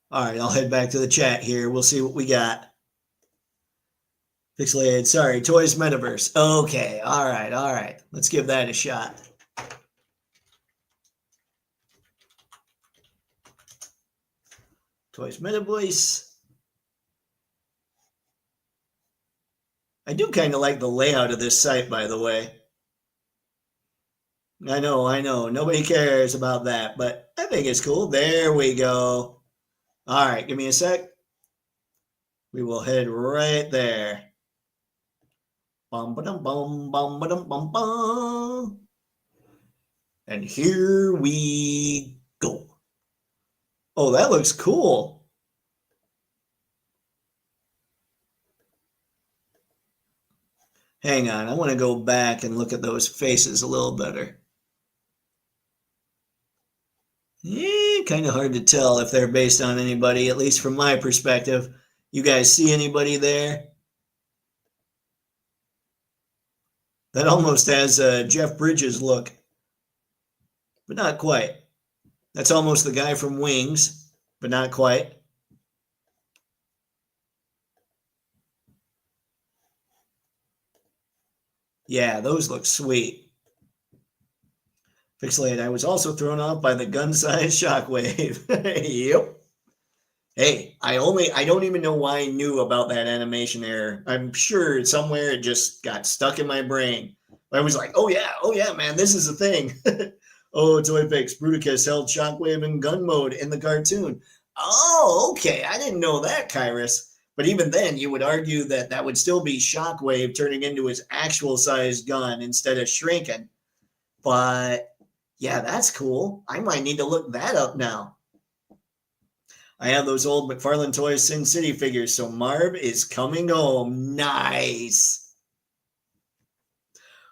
All right, I'll head back to the chat here. We'll see what we got. Pixelated, sorry, Toys Metaverse. Okay, all right. Let's give that a shot. Toys Metaverse. I do kind of like the layout of this site, by the way. I know, I know. Nobody cares about that, but I think it's cool. There we go. All right, give me a sec. We will head right there. Bum ba dum bum bum ba dum bum bum. And here we go. Oh, that looks cool. Hang on, I want to go back and look at those faces a little better. Kind of hard to tell if they're based on anybody, at least from my perspective. You guys see anybody there? That almost has a Jeff Bridges look, but not quite. That's almost the guy from Wings, but not quite. Yeah, those look sweet. Pixelate, I was also thrown off by the gun-sized shockwave. Yep. Hey, I don't even know why I knew about that animation error. I'm sure somewhere it just got stuck in my brain. I was like, oh yeah, man, this is a thing. Oh, Toypixx, Bruticus held Shockwave in gun mode in the cartoon. Oh, okay, I didn't know that, Kyrus. But even then, you would argue that that would still be Shockwave turning into his actual size gun instead of shrinking. But yeah, that's cool. I might need to look that up now. I have those old McFarlane Toys Sin City figures, so Marv is coming home. Nice.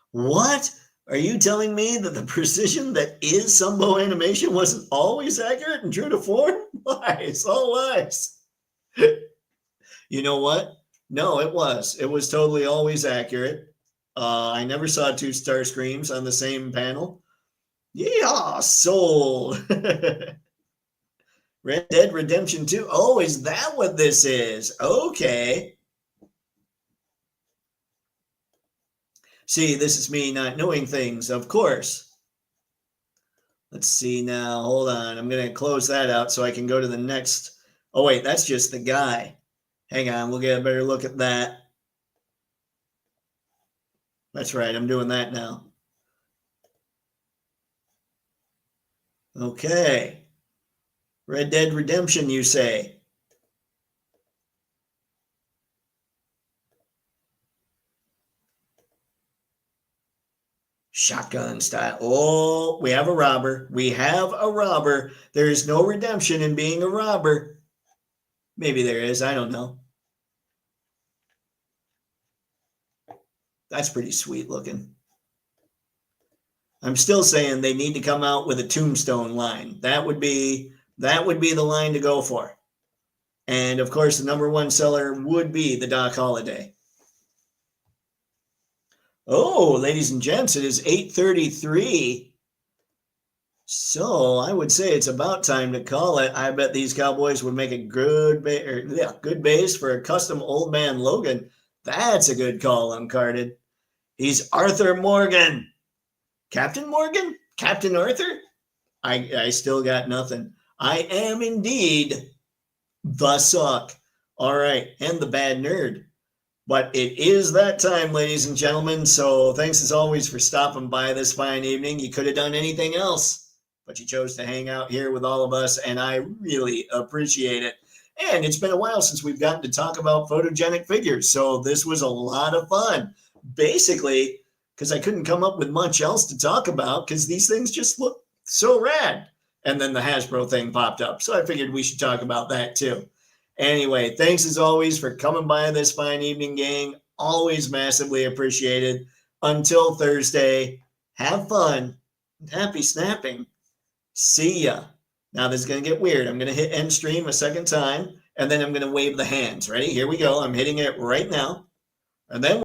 What? Are you telling me that the precision that is Sumbo animation wasn't always accurate and true to form? Lies, all lies. You know what? No, it was. It was totally always accurate. I never saw two star screams on the same panel. Yeah, sold. Red Dead Redemption 2. Oh, is that what this is? Okay. See, this is me not knowing things, of course. Let's see now. Hold on. I'm going to close that out so I can go to the next. Oh, wait, that's just the guy. Hang on. We'll get a better look at that. That's right. I'm doing that now. Okay. Red Dead Redemption, you say? Shotgun style. Oh, we have a robber. We have a robber. There is no redemption in being a robber. Maybe there is. I don't know. That's pretty sweet looking. I'm still saying they need to come out with a Tombstone line. That would be the line to go for. And of course, the number one seller would be the Doc Holliday. Oh, ladies and gents, it is 8:33. So I would say it's about time to call it. I bet these Cowboys would make a good base for a custom Old Man Logan. That's a good call, uncarded. He's Arthur Morgan. Captain Morgan? Captain Arthur? I still got nothing. I am indeed the suck. All right, and the bad nerd. But it is that time, ladies and gentlemen. So thanks as always for stopping by this fine evening. You could have done anything else, but you chose to hang out here with all of us, and I really appreciate it. And it's been a while since we've gotten to talk about photogenic figures, so this was a lot of fun. Basically, because I couldn't come up with much else to talk about because these things just look so rad. And then the Hasbro thing popped up, so I figured we should talk about that too. Anyway, thanks as always for coming by this fine evening, gang. Always massively appreciated. Until Thursday, have fun. Happy snapping. See ya. Now this is going to get weird. I'm going to hit end stream a second time, and then I'm going to wave the hands. Ready? Here we go. I'm hitting it right now. And then